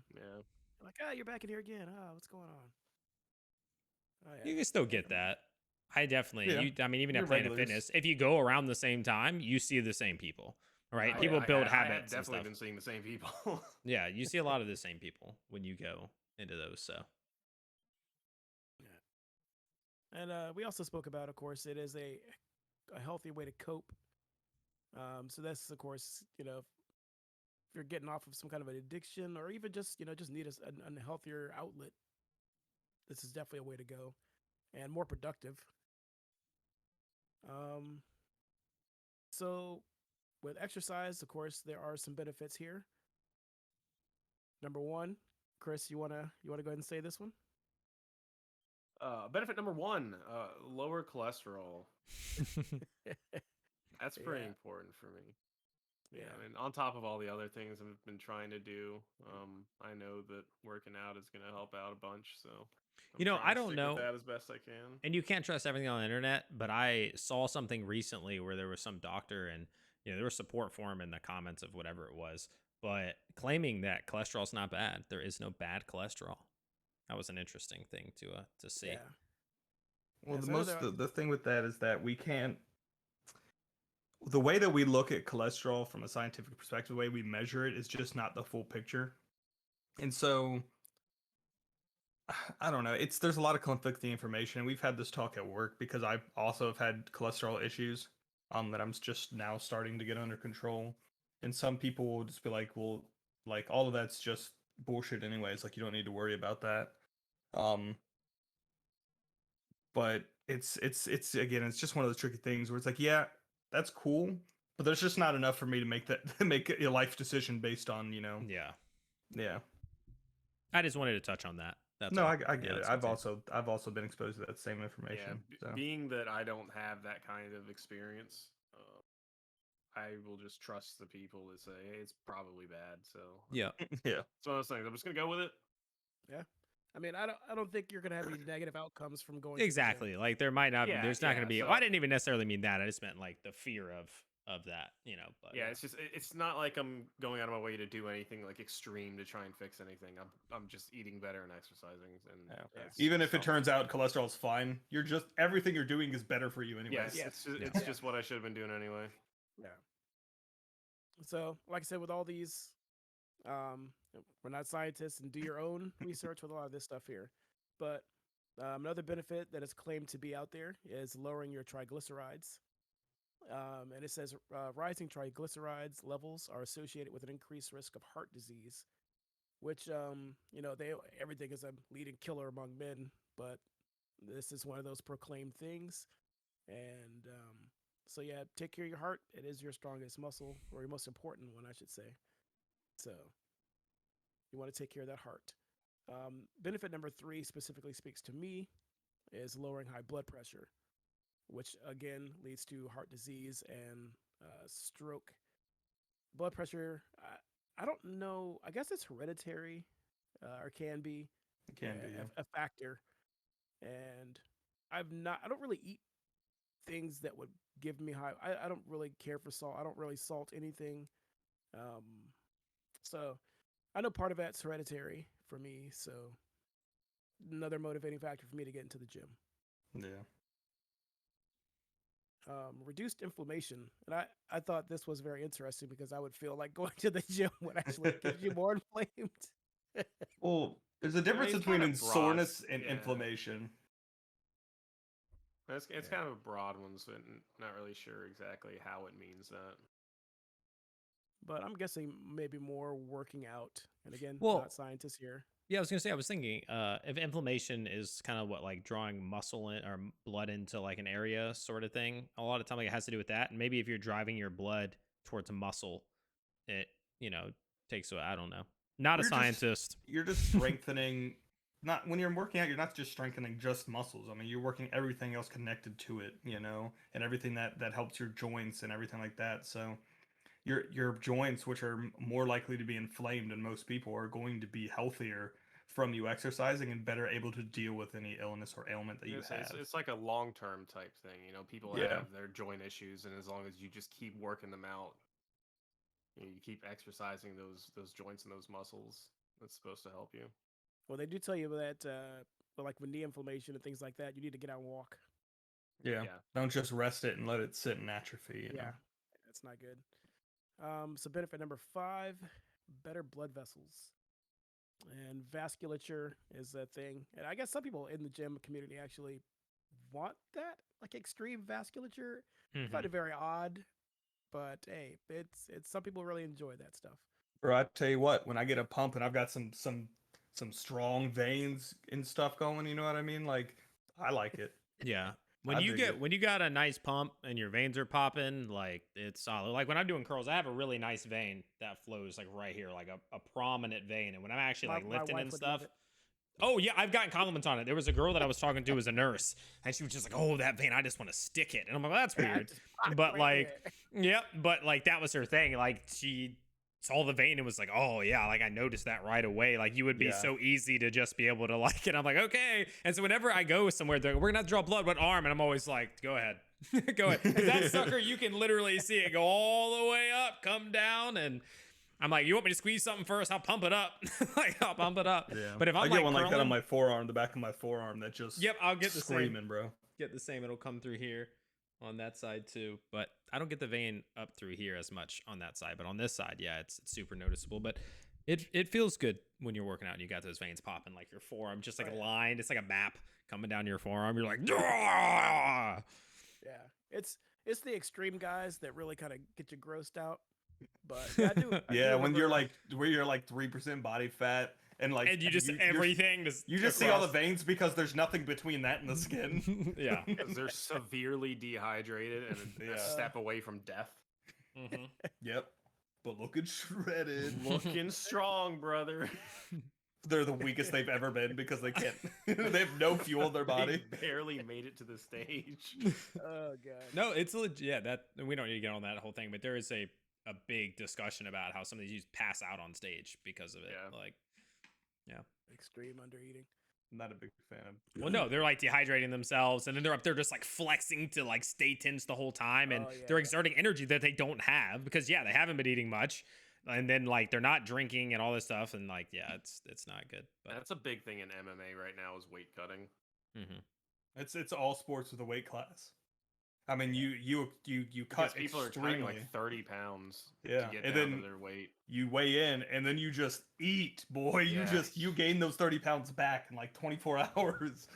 like, you're back in here again. What's going on? Oh, yeah. You can still get that. I definitely, I mean, even at Planet regulars. Fitness, if you go around the same time, you see the same people, right? People build habits. I've definitely been seeing the same people. Yeah, you see a lot of the same people when you go into those. So, yeah. And we also spoke about, of course, it is a healthy way to cope. So that's, of course, if you're getting off of some kind of an addiction, or even just just need a healthier outlet, this is definitely a way to go, and more productive. So with exercise, of course, there are some benefits here. Number one, Chris, you wanna go ahead and say this one? Benefit number one, lower cholesterol. That's pretty important for me. Yeah, I mean, on top of all the other things I've been trying to do, I know that working out is going to help out a bunch. So, I don't know that as best I can. And you can't trust everything on the internet, but I saw something recently where there was some doctor, and there was support for him in the comments of whatever it was, but claiming that cholesterol's not bad. There is no bad cholesterol. That was an interesting thing to see. Yeah. Well, the thing with that is that we can't. The way that we look at cholesterol from a scientific perspective, the way we measure it, is just not the full picture. And so, I don't know. There's a lot of conflicting information, and we've had this talk at work because I also have had cholesterol issues that I'm just now starting to get under control. And some people will just be like, well, like all of that's just bullshit anyways. Like you don't need to worry about that. But it's again, it's just one of those tricky things where it's like, yeah, that's cool, but there's just not enough for me to make a life decision based on, Yeah. I just wanted to touch on that. That's no, I get it. I've also been exposed to that same information. Yeah, so. Being that I don't have that kind of experience, I will just trust the people that say, hey, it's probably bad. So yeah. It's one of those things. I'm just gonna go with it. Yeah. I mean, I don't think you're gonna have any negative outcomes from going. Exactly. Like there might not. There's not gonna be. So, I didn't even necessarily mean that. I just meant like the fear of that. But yeah, it's not like I'm going out of my way to do anything like extreme to try and fix anything. I'm just eating better and exercising, and even if it turns out cholesterol's fine, everything you're doing is better for you anyway. Yes, it's just what I should have been doing anyway. Yeah. So, like I said, with all these, we're not scientists, and do your own research with a lot of this stuff here. But another benefit that is claimed to be out there is lowering your triglycerides. And it says rising triglycerides levels are associated with an increased risk of heart disease, which everything is a leading killer among men, but this is one of those proclaimed things. And so yeah, take care of your heart. It is your strongest muscle, or your most important one, I should say. So you want to take care of that heart. Benefit number 3 specifically speaks to me is lowering high blood pressure, which again leads to heart disease and stroke. Blood pressure, I don't know. I guess it's hereditary, or can be. It can be a factor. And I don't really eat things that would give me high. I don't really care for salt. I don't really salt anything. So I know part of that's hereditary for me. So another motivating factor for me to get into the gym. Yeah. Reduced inflammation, and I thought this was very interesting because I would feel like going to the gym would actually get you more inflamed. Well, there's a difference it's between kinda broad. soreness and Yeah. inflammation. It's kind of a broad one, so I'm not really sure exactly how it means that. But I'm guessing maybe more working out. And again, Well, not scientists here. Yeah, I was gonna say. I was thinking, if inflammation is kind of what like drawing muscle in or blood into like an area sort of thing, a lot of time like, it has to do with that. And maybe if you're driving your blood towards a muscle, it takes away. I don't know. Not a scientist. You're just strengthening. Not when you're working out, you're not just strengthening just muscles. I mean, you're working everything else connected to it, and everything that helps your joints and everything like that. So your joints, which are more likely to be inflamed than most people, are going to be healthier from you exercising and better able to deal with any illness or ailment that you have. It's like a long-term type thing. People have their joint issues, and as long as you just keep working them out, you keep exercising those joints and those muscles, that's supposed to help you. Well, they do tell you that, like with knee inflammation and things like that, you need to get out and walk. Yeah. Don't just rest it and let it sit in atrophy. You know? That's not good. So benefit number 5, better blood vessels. And vasculature is a thing. And I guess some people in the gym community actually want that, like extreme vasculature. I find it very odd, but hey, it's some people really enjoy that stuff. Bro, I tell you what, when I get a pump and I've got some strong veins and stuff going, you know what I mean? Like, I like it. Yeah. When you got a nice pump and your veins are popping, like it's solid. Like when I'm doing curls, I have a really nice vein that flows like right here, like a prominent vein. And when I'm actually like lifting and stuff, oh yeah, I've gotten compliments on it. There was a girl that I was talking to as a nurse, and she was just like, "Oh, that vein, I just want to stick it." And I'm like, well, "That's weird," but like, but like that was her thing. Like she saw the vein and was like, "Oh yeah," like I noticed that right away. Like you would be so easy to just be able to like it. I'm like, okay. And so whenever I go somewhere, they're like, "We're gonna have to draw blood. What arm?" And I'm always like, "Go ahead, go ahead." 'Cause that sucker, you can literally see it go all the way up, come down, and I'm like, "You want me to squeeze something first? I'll pump it up." Like I'll pump it up. Yeah. But if I'm I get one like that on my forearm, the back of my forearm, that just I'll get the screaming, same, bro. Get the same. It'll come through here on that side too, but I don't get the vein up through here as much on that side. But on this side, it's super noticeable. But it feels good when you're working out and you got those veins popping, like your forearm, just like a line. It's like a map coming down your forearm. You're like, Dah! Yeah, it's the extreme guys that really kind of get you grossed out. But I do when you're like 3% body fat and like you just everything you just see all the veins because there's nothing between that and the skin. Because they're severely dehydrated and a step away from death. Yep, but looking shredded, looking strong, brother. They're the weakest they've ever been because they can't. They have no fuel in their body. They barely made it to the stage. Oh god. No, it's legit. Yeah, that we don't need to get on that whole thing, but there is a big discussion about how some of these pass out on stage because of it. Like, extreme undereating. Not a big fan of. Well, no, they're like dehydrating themselves, and then they're up there just like flexing to like stay tense the whole time, and they're exerting energy that they don't have because they haven't been eating much, and then like they're not drinking and all this stuff, and like it's not good. But that's a big thing in MMA right now is weight cutting. It's all sports with a weight class. I mean, you cut people extremely. Are cutting like 30 pounds to get and down then to their weight. You weigh in, and then you just eat, boy. You gain those 30 pounds back in like 24 hours.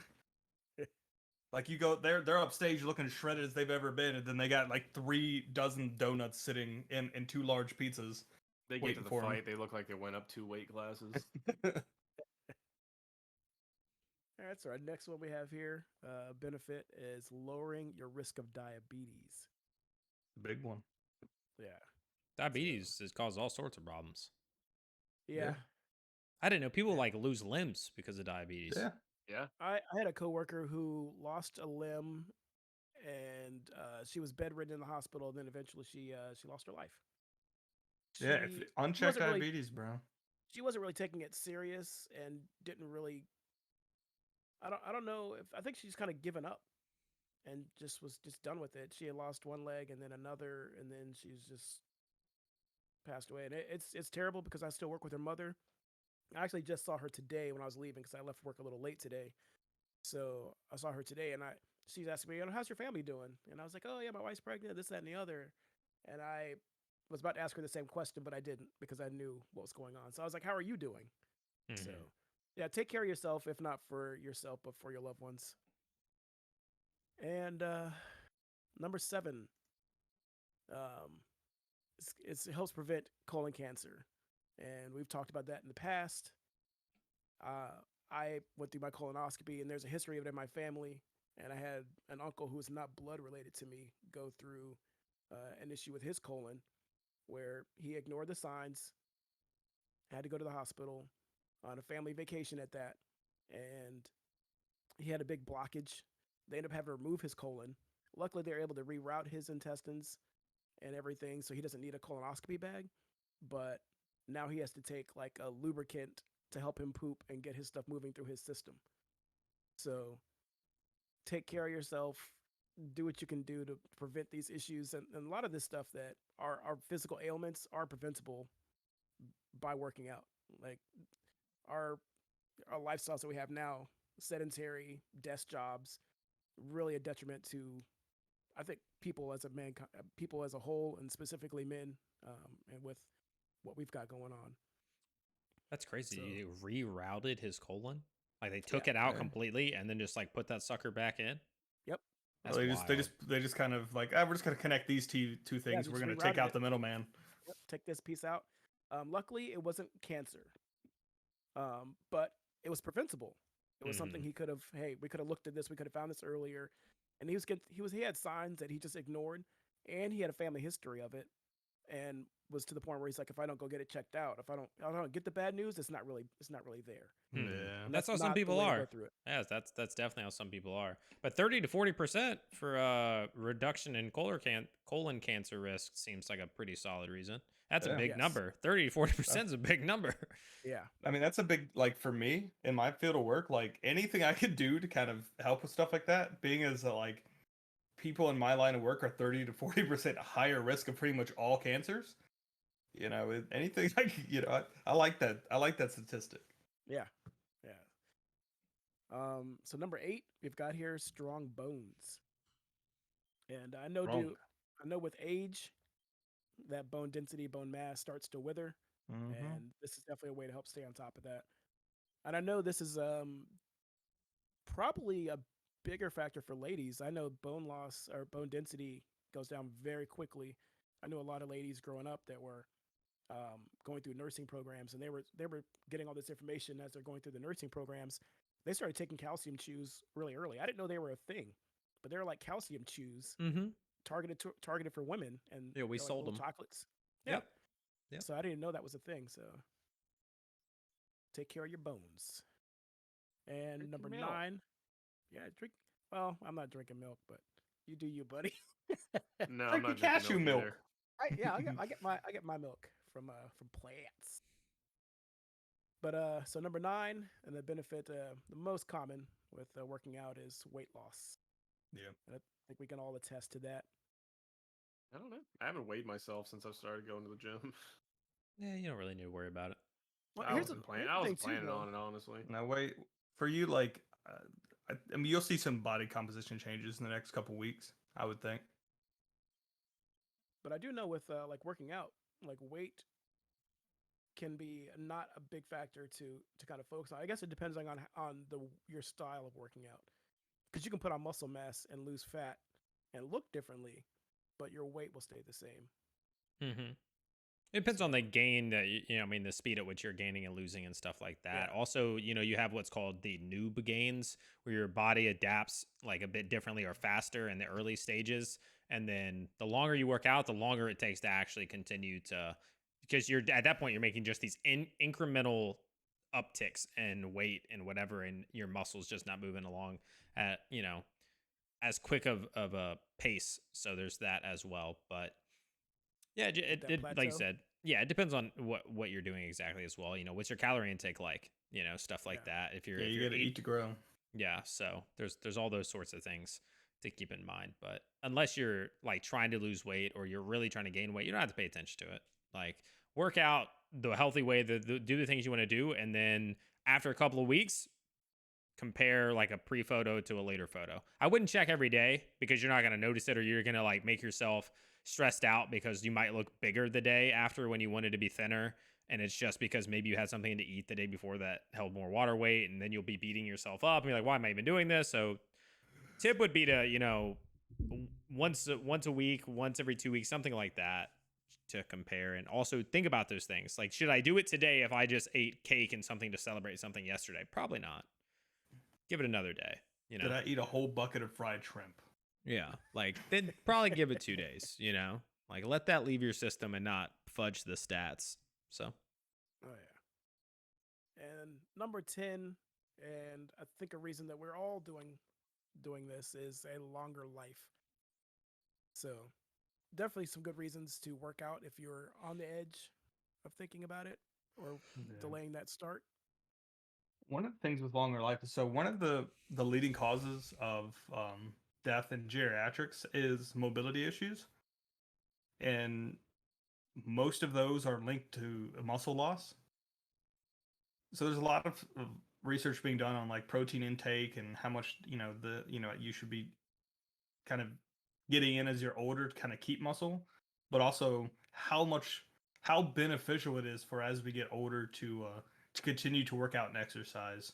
Like you go, they're upstage looking shredded as they've ever been, and then they got like 3 dozen donuts sitting in 2 large pizzas. They get to the fight, they look like they went up 2 weight classes. All right, so our next one we have here, benefit is lowering your risk of diabetes. Big one. Yeah. Diabetes has caused all sorts of problems. Yeah. I didn't know people like lose limbs because of diabetes. Yeah. I had a coworker who lost a limb, and she was bedridden in the hospital. And then eventually she lost her life. Unchecked diabetes, bro. She wasn't really taking it serious and didn't really. I don't know if I think she's kind of given up, and was done with it. She had lost one leg and then another, and then she's just passed away. And it's terrible because I still work with her mother, I actually just saw her today when I was leaving because I left work a little late today. So I saw her today, and she's asking me, how's your family doing? And I was like, oh yeah, my wife's pregnant, this, that, and the other. And I was about to ask her the same question, but I didn't because I knew what was going on. So I was like, how are you doing? Mm-hmm. So yeah, take care of yourself, if not for yourself, but for your loved ones. And number 7, it helps prevent colon cancer. And we've talked about that in the past. I went through my colonoscopy, and there's a history of it in my family. And I had an uncle who was not blood related to me go through an issue with his colon where he ignored the signs, had to go to the hospital on a family vacation at that, and he had a big blockage. They ended up having to remove his colon. Luckily, they were able to reroute his intestines and everything, so he doesn't need a colonoscopy bag. But now he has to take like a lubricant to help him poop and get his stuff moving through his system. So take care of yourself. Do what you can do to prevent these issues. And a lot of this stuff that are physical ailments are preventable by working out. Like our lifestyles that we have now, sedentary desk jobs, really a detriment to, I think, people as a whole, and specifically men, and with what we've got going on. That's crazy. So, you rerouted his colon, like they took it out completely and then just like put that sucker back in. Yep. That's they just kind of like, we're just gonna connect these two things. We're gonna take out the middleman. Yep. Take this piece out. Luckily, it wasn't cancer, but it was preventable. It was something he could have. Hey, we could have looked at this. We could have found this earlier. And he had signs that he just ignored, and he had a family history of it, and was to the point where he's like, if I don't go get it checked out, if I don't get the bad news, it's not really there. Yeah, that's how some people are. Yeah, that's definitely how some people are. But 30 to 40% for reduction in colon cancer risk seems like a pretty solid reason. That's a big number. 30 to 40% is a big number. Yeah, I mean, that's a big, like, for me in my field of work, like anything I could do to kind of help with stuff like that, being as like people in my line of work are 30 to 40% higher risk of pretty much all cancers. You know, anything like, you know, I like that. I like that statistic. Yeah. So number 8, we've got here strong bones. And I know with age, that bone density, bone mass starts to wither. And this is definitely a way to help stay on top of that. And I know this is probably a bigger factor for ladies. I know bone loss or bone density goes down very quickly. I knew a lot of ladies growing up that were going through nursing programs, and they were getting all this information as they're going through the nursing programs. They started taking calcium chews really early. I didn't know they were a thing, but they were like calcium chews targeted for women. And yeah, we sold like them chocolates. Yep. So I didn't know that was a thing. So take care of your bones. And drink number milk. 9, drink. Well, I'm not drinking milk, but you do you, buddy. No, I'm not cashew milk. I get my milk from plants. But so number 9, and the benefit, the most common with working out is weight loss. Yeah, and I think we can all attest to that. I don't know. I haven't weighed myself since I started going to the gym. Yeah, you don't really need to worry about it. Well, I wasn't planning on it, honestly. Now wait, for you, like, I mean, you'll see some body composition changes in the next couple weeks, I would think. But I do know with like working out, like weight can be not a big factor to kind of focus on. I guess it depends on your style of working out, because you can put on muscle mass and lose fat and look differently, but your weight will stay the same. It depends on the gain that I mean, the speed at which you're gaining and losing and stuff like that. Yeah. Also, you have what's called the noob gains, where your body adapts like a bit differently or faster in the early stages, and then the longer you work out, the longer it takes to actually continue to, because you're at that point you're making just these incremental upticks in weight and whatever, and your muscles just not moving along at as quick of a pace. So there's that as well, but. Yeah, it like you said, yeah, it depends on what you're doing exactly as well. What's your calorie intake like? Stuff like that. If you're you got to eat to grow. Yeah, so there's all those sorts of things to keep in mind. But unless you're like trying to lose weight or you're really trying to gain weight, you don't have to pay attention to it. Like work out the healthy way, do the things you want to do, and then after a couple of weeks, compare like a pre-photo to a later photo. I wouldn't check every day because you're not going to notice it, or you're going to like make yourself stressed out because you might look bigger the day after when you wanted to be thinner. And it's just because maybe you had something to eat the day before that held more water weight, and then you'll be beating yourself up and be like, why am I even doing this? So tip would be to, you know, once a week, once every 2 weeks, something like that, to compare. And also think about those things. Like, should I do it today if I just ate cake and something to celebrate something yesterday? Probably not. Give it another day. You know, Did I eat a whole bucket of fried shrimp? Yeah, like then probably give it 2 days. You know, like let that leave your system and not fudge the stats. So, oh yeah. And number 10, and I think a reason that we're all doing this is a longer life. So definitely some good reasons to work out if you're on the edge of thinking about it or delaying that start. One of the things with longer life is, so one of the leading causes of death in geriatrics is mobility issues, and most of those are linked to muscle loss. So there's a lot of research being done on like protein intake and how much you should be kind of getting in as you're older to kind of keep muscle, but also how beneficial it is for as we get older to continue to work out and exercise.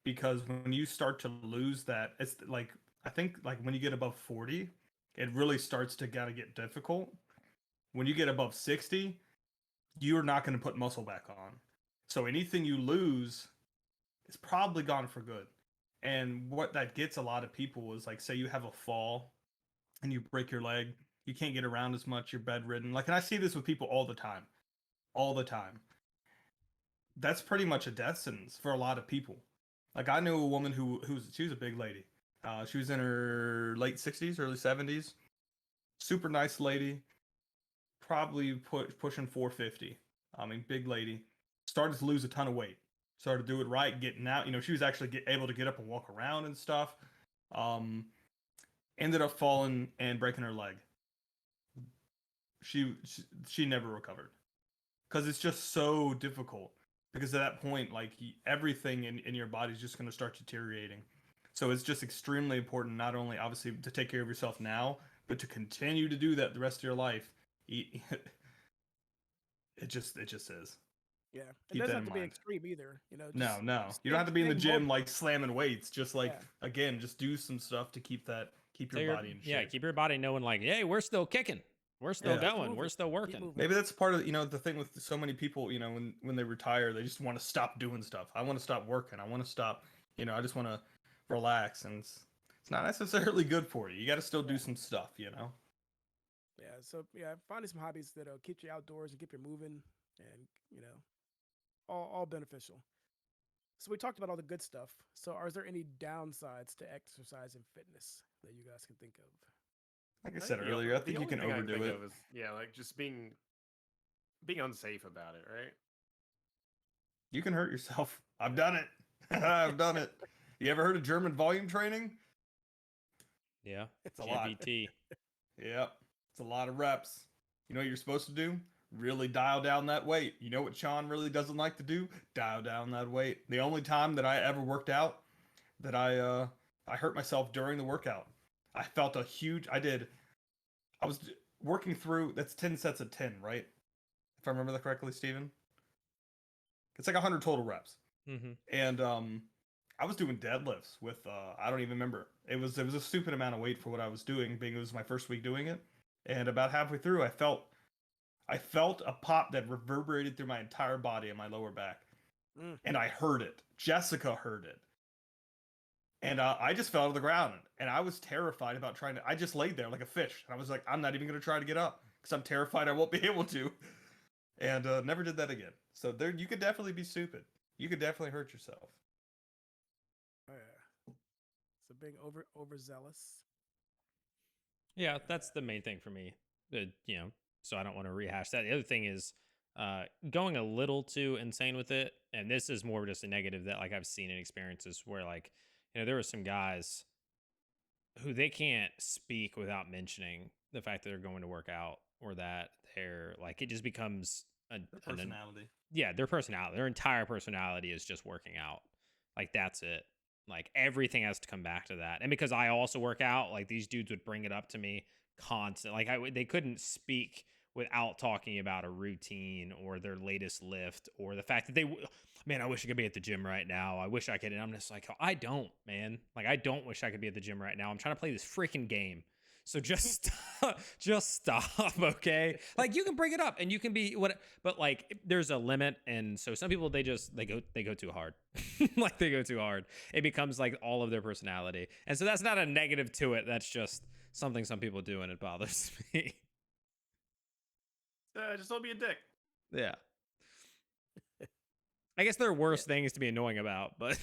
Because when you start to lose that, it's like, I think like when you get above 40, it really starts to kind of get difficult. When you get above 60, you're not going to put muscle back on. So anything you lose is probably gone for good. And what that gets a lot of people is like, say you have a fall and you break your leg, you can't get around as much, you're bedridden. Like, and I see this with people all the time. All the time. That's pretty much a death sentence for a lot of people. Like, I knew a woman she was a big lady. She was in her late 60s, early 70s. Super nice lady. Probably pushing 450. I mean, big lady. Started to lose a ton of weight. Started to do it right, getting out. You know, she was actually able to get up and walk around and stuff. Ended up falling and breaking her leg. She never recovered. Because it's just so difficult. Because at that point, like, everything in your body is just going to start deteriorating. So it's just extremely important, not only obviously to take care of yourself now, but to continue to do that the rest of your life. It just is. Yeah, it Keep doesn't that have in to be mind. extreme either. You know, No, just you don't have to be in the gym mobile. like slamming weights. Just like, Yeah. again, just do some stuff to keep your body in shape. Yeah, keep your body knowing like, hey, we're still kicking. We're still going. We're still working. Maybe that's part of, the thing with so many people, when they retire, they just want to stop doing stuff. I want to stop working. I want to stop, I just want to relax. And it's not necessarily good for you. You got to still do some stuff, Yeah, so finding some hobbies that keep you outdoors and keep you moving, and all beneficial. So we talked about all the good stuff. So are there any downsides to exercise and fitness that you guys can think of? Like I said earlier, I think you can overdo it. Like just being unsafe about it, right? You can hurt yourself. I've done it. I've done it. You ever heard of German volume training? Yeah, it's a lot. GPT. Yep, it's a lot of reps. You know what you're supposed to do? Really dial down that weight. You know what Sean really doesn't like to do? Dial down that weight. The only time that I ever worked out that I hurt myself during the workout. I felt I was working through, that's 10 sets of 10, right? If I remember that correctly, Steven? It's like 100 total reps. Mm-hmm. And I was doing deadlifts with, I don't even remember. It was a stupid amount of weight for what I was doing, being it was my first week doing it. And about halfway through, I felt a pop that reverberated through my entire body and my lower back. And I heard it. Jessica heard it. And I just fell to the ground, and I was terrified about I just laid there like a fish. And I was like, I'm not even going to try to get up because I'm terrified I won't be able to. And never did that again. So there, you could definitely be stupid. You could definitely hurt yourself. Oh yeah. So being overzealous. Yeah, that's the main thing for me. So I don't want to rehash that. The other thing is going a little too insane with it. And this is more just a negative that like I've seen in experiences where like, there were some guys who they can't speak without mentioning the fact that they're going to work out or that they're like, it just becomes personality. Their personality, their entire personality is just working out. Like that's it. Like everything has to come back to that. And because I also work out, like these dudes would bring it up to me constantly. Like they couldn't speak without talking about a routine or their latest lift or the fact that man, I wish I could be at the gym right now. I wish I could. And I'm just like, I don't, man. Like I don't wish I could be at the gym right now. I'm trying to play this freaking game. So just stop, just stop, okay? Like you can bring it up and you can be but like there's a limit, and so some people they go too hard. Like they go too hard. It becomes like all of their personality. And so that's not a negative to it. That's just something some people do and it bothers me. Just don't be a dick. Yeah. I guess there are worse things to be annoying about, but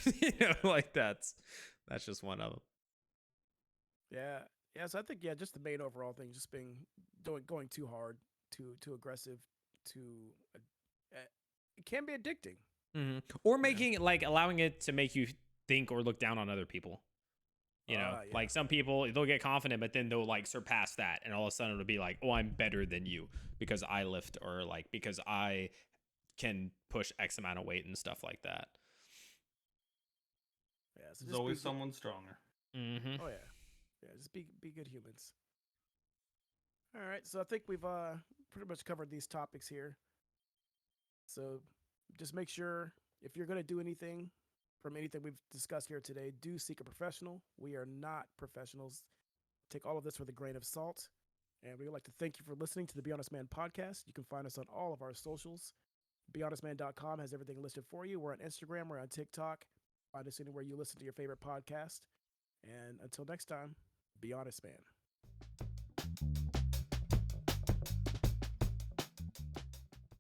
like that's just one of them. Yeah. Yeah, so I think just the main overall thing, just going too hard, too aggressive, it can be addicting. Mm-hmm. Or making it like allowing it to make you think or look down on other people. Like some people they'll get confident, but then they'll like surpass that, and all of a sudden it'll be like, oh, I'm better than you because I lift or like because I can push X amount of weight and stuff like that. Yeah, so there's always someone stronger. Mm-hmm. Oh yeah. Yeah, just be good humans. All right, so I think we've pretty much covered these topics here. So just make sure if you're going to do anything from anything we've discussed here today, do seek a professional. We are not professionals. Take all of this with a grain of salt. And we would like to thank you for listening to the Be Honest Man podcast. You can find us on all of our socials. BeHonestMan.com has everything listed for you. We're on Instagram. We're on TikTok. Find us anywhere you listen to your favorite podcast. And until next time, be honest, man.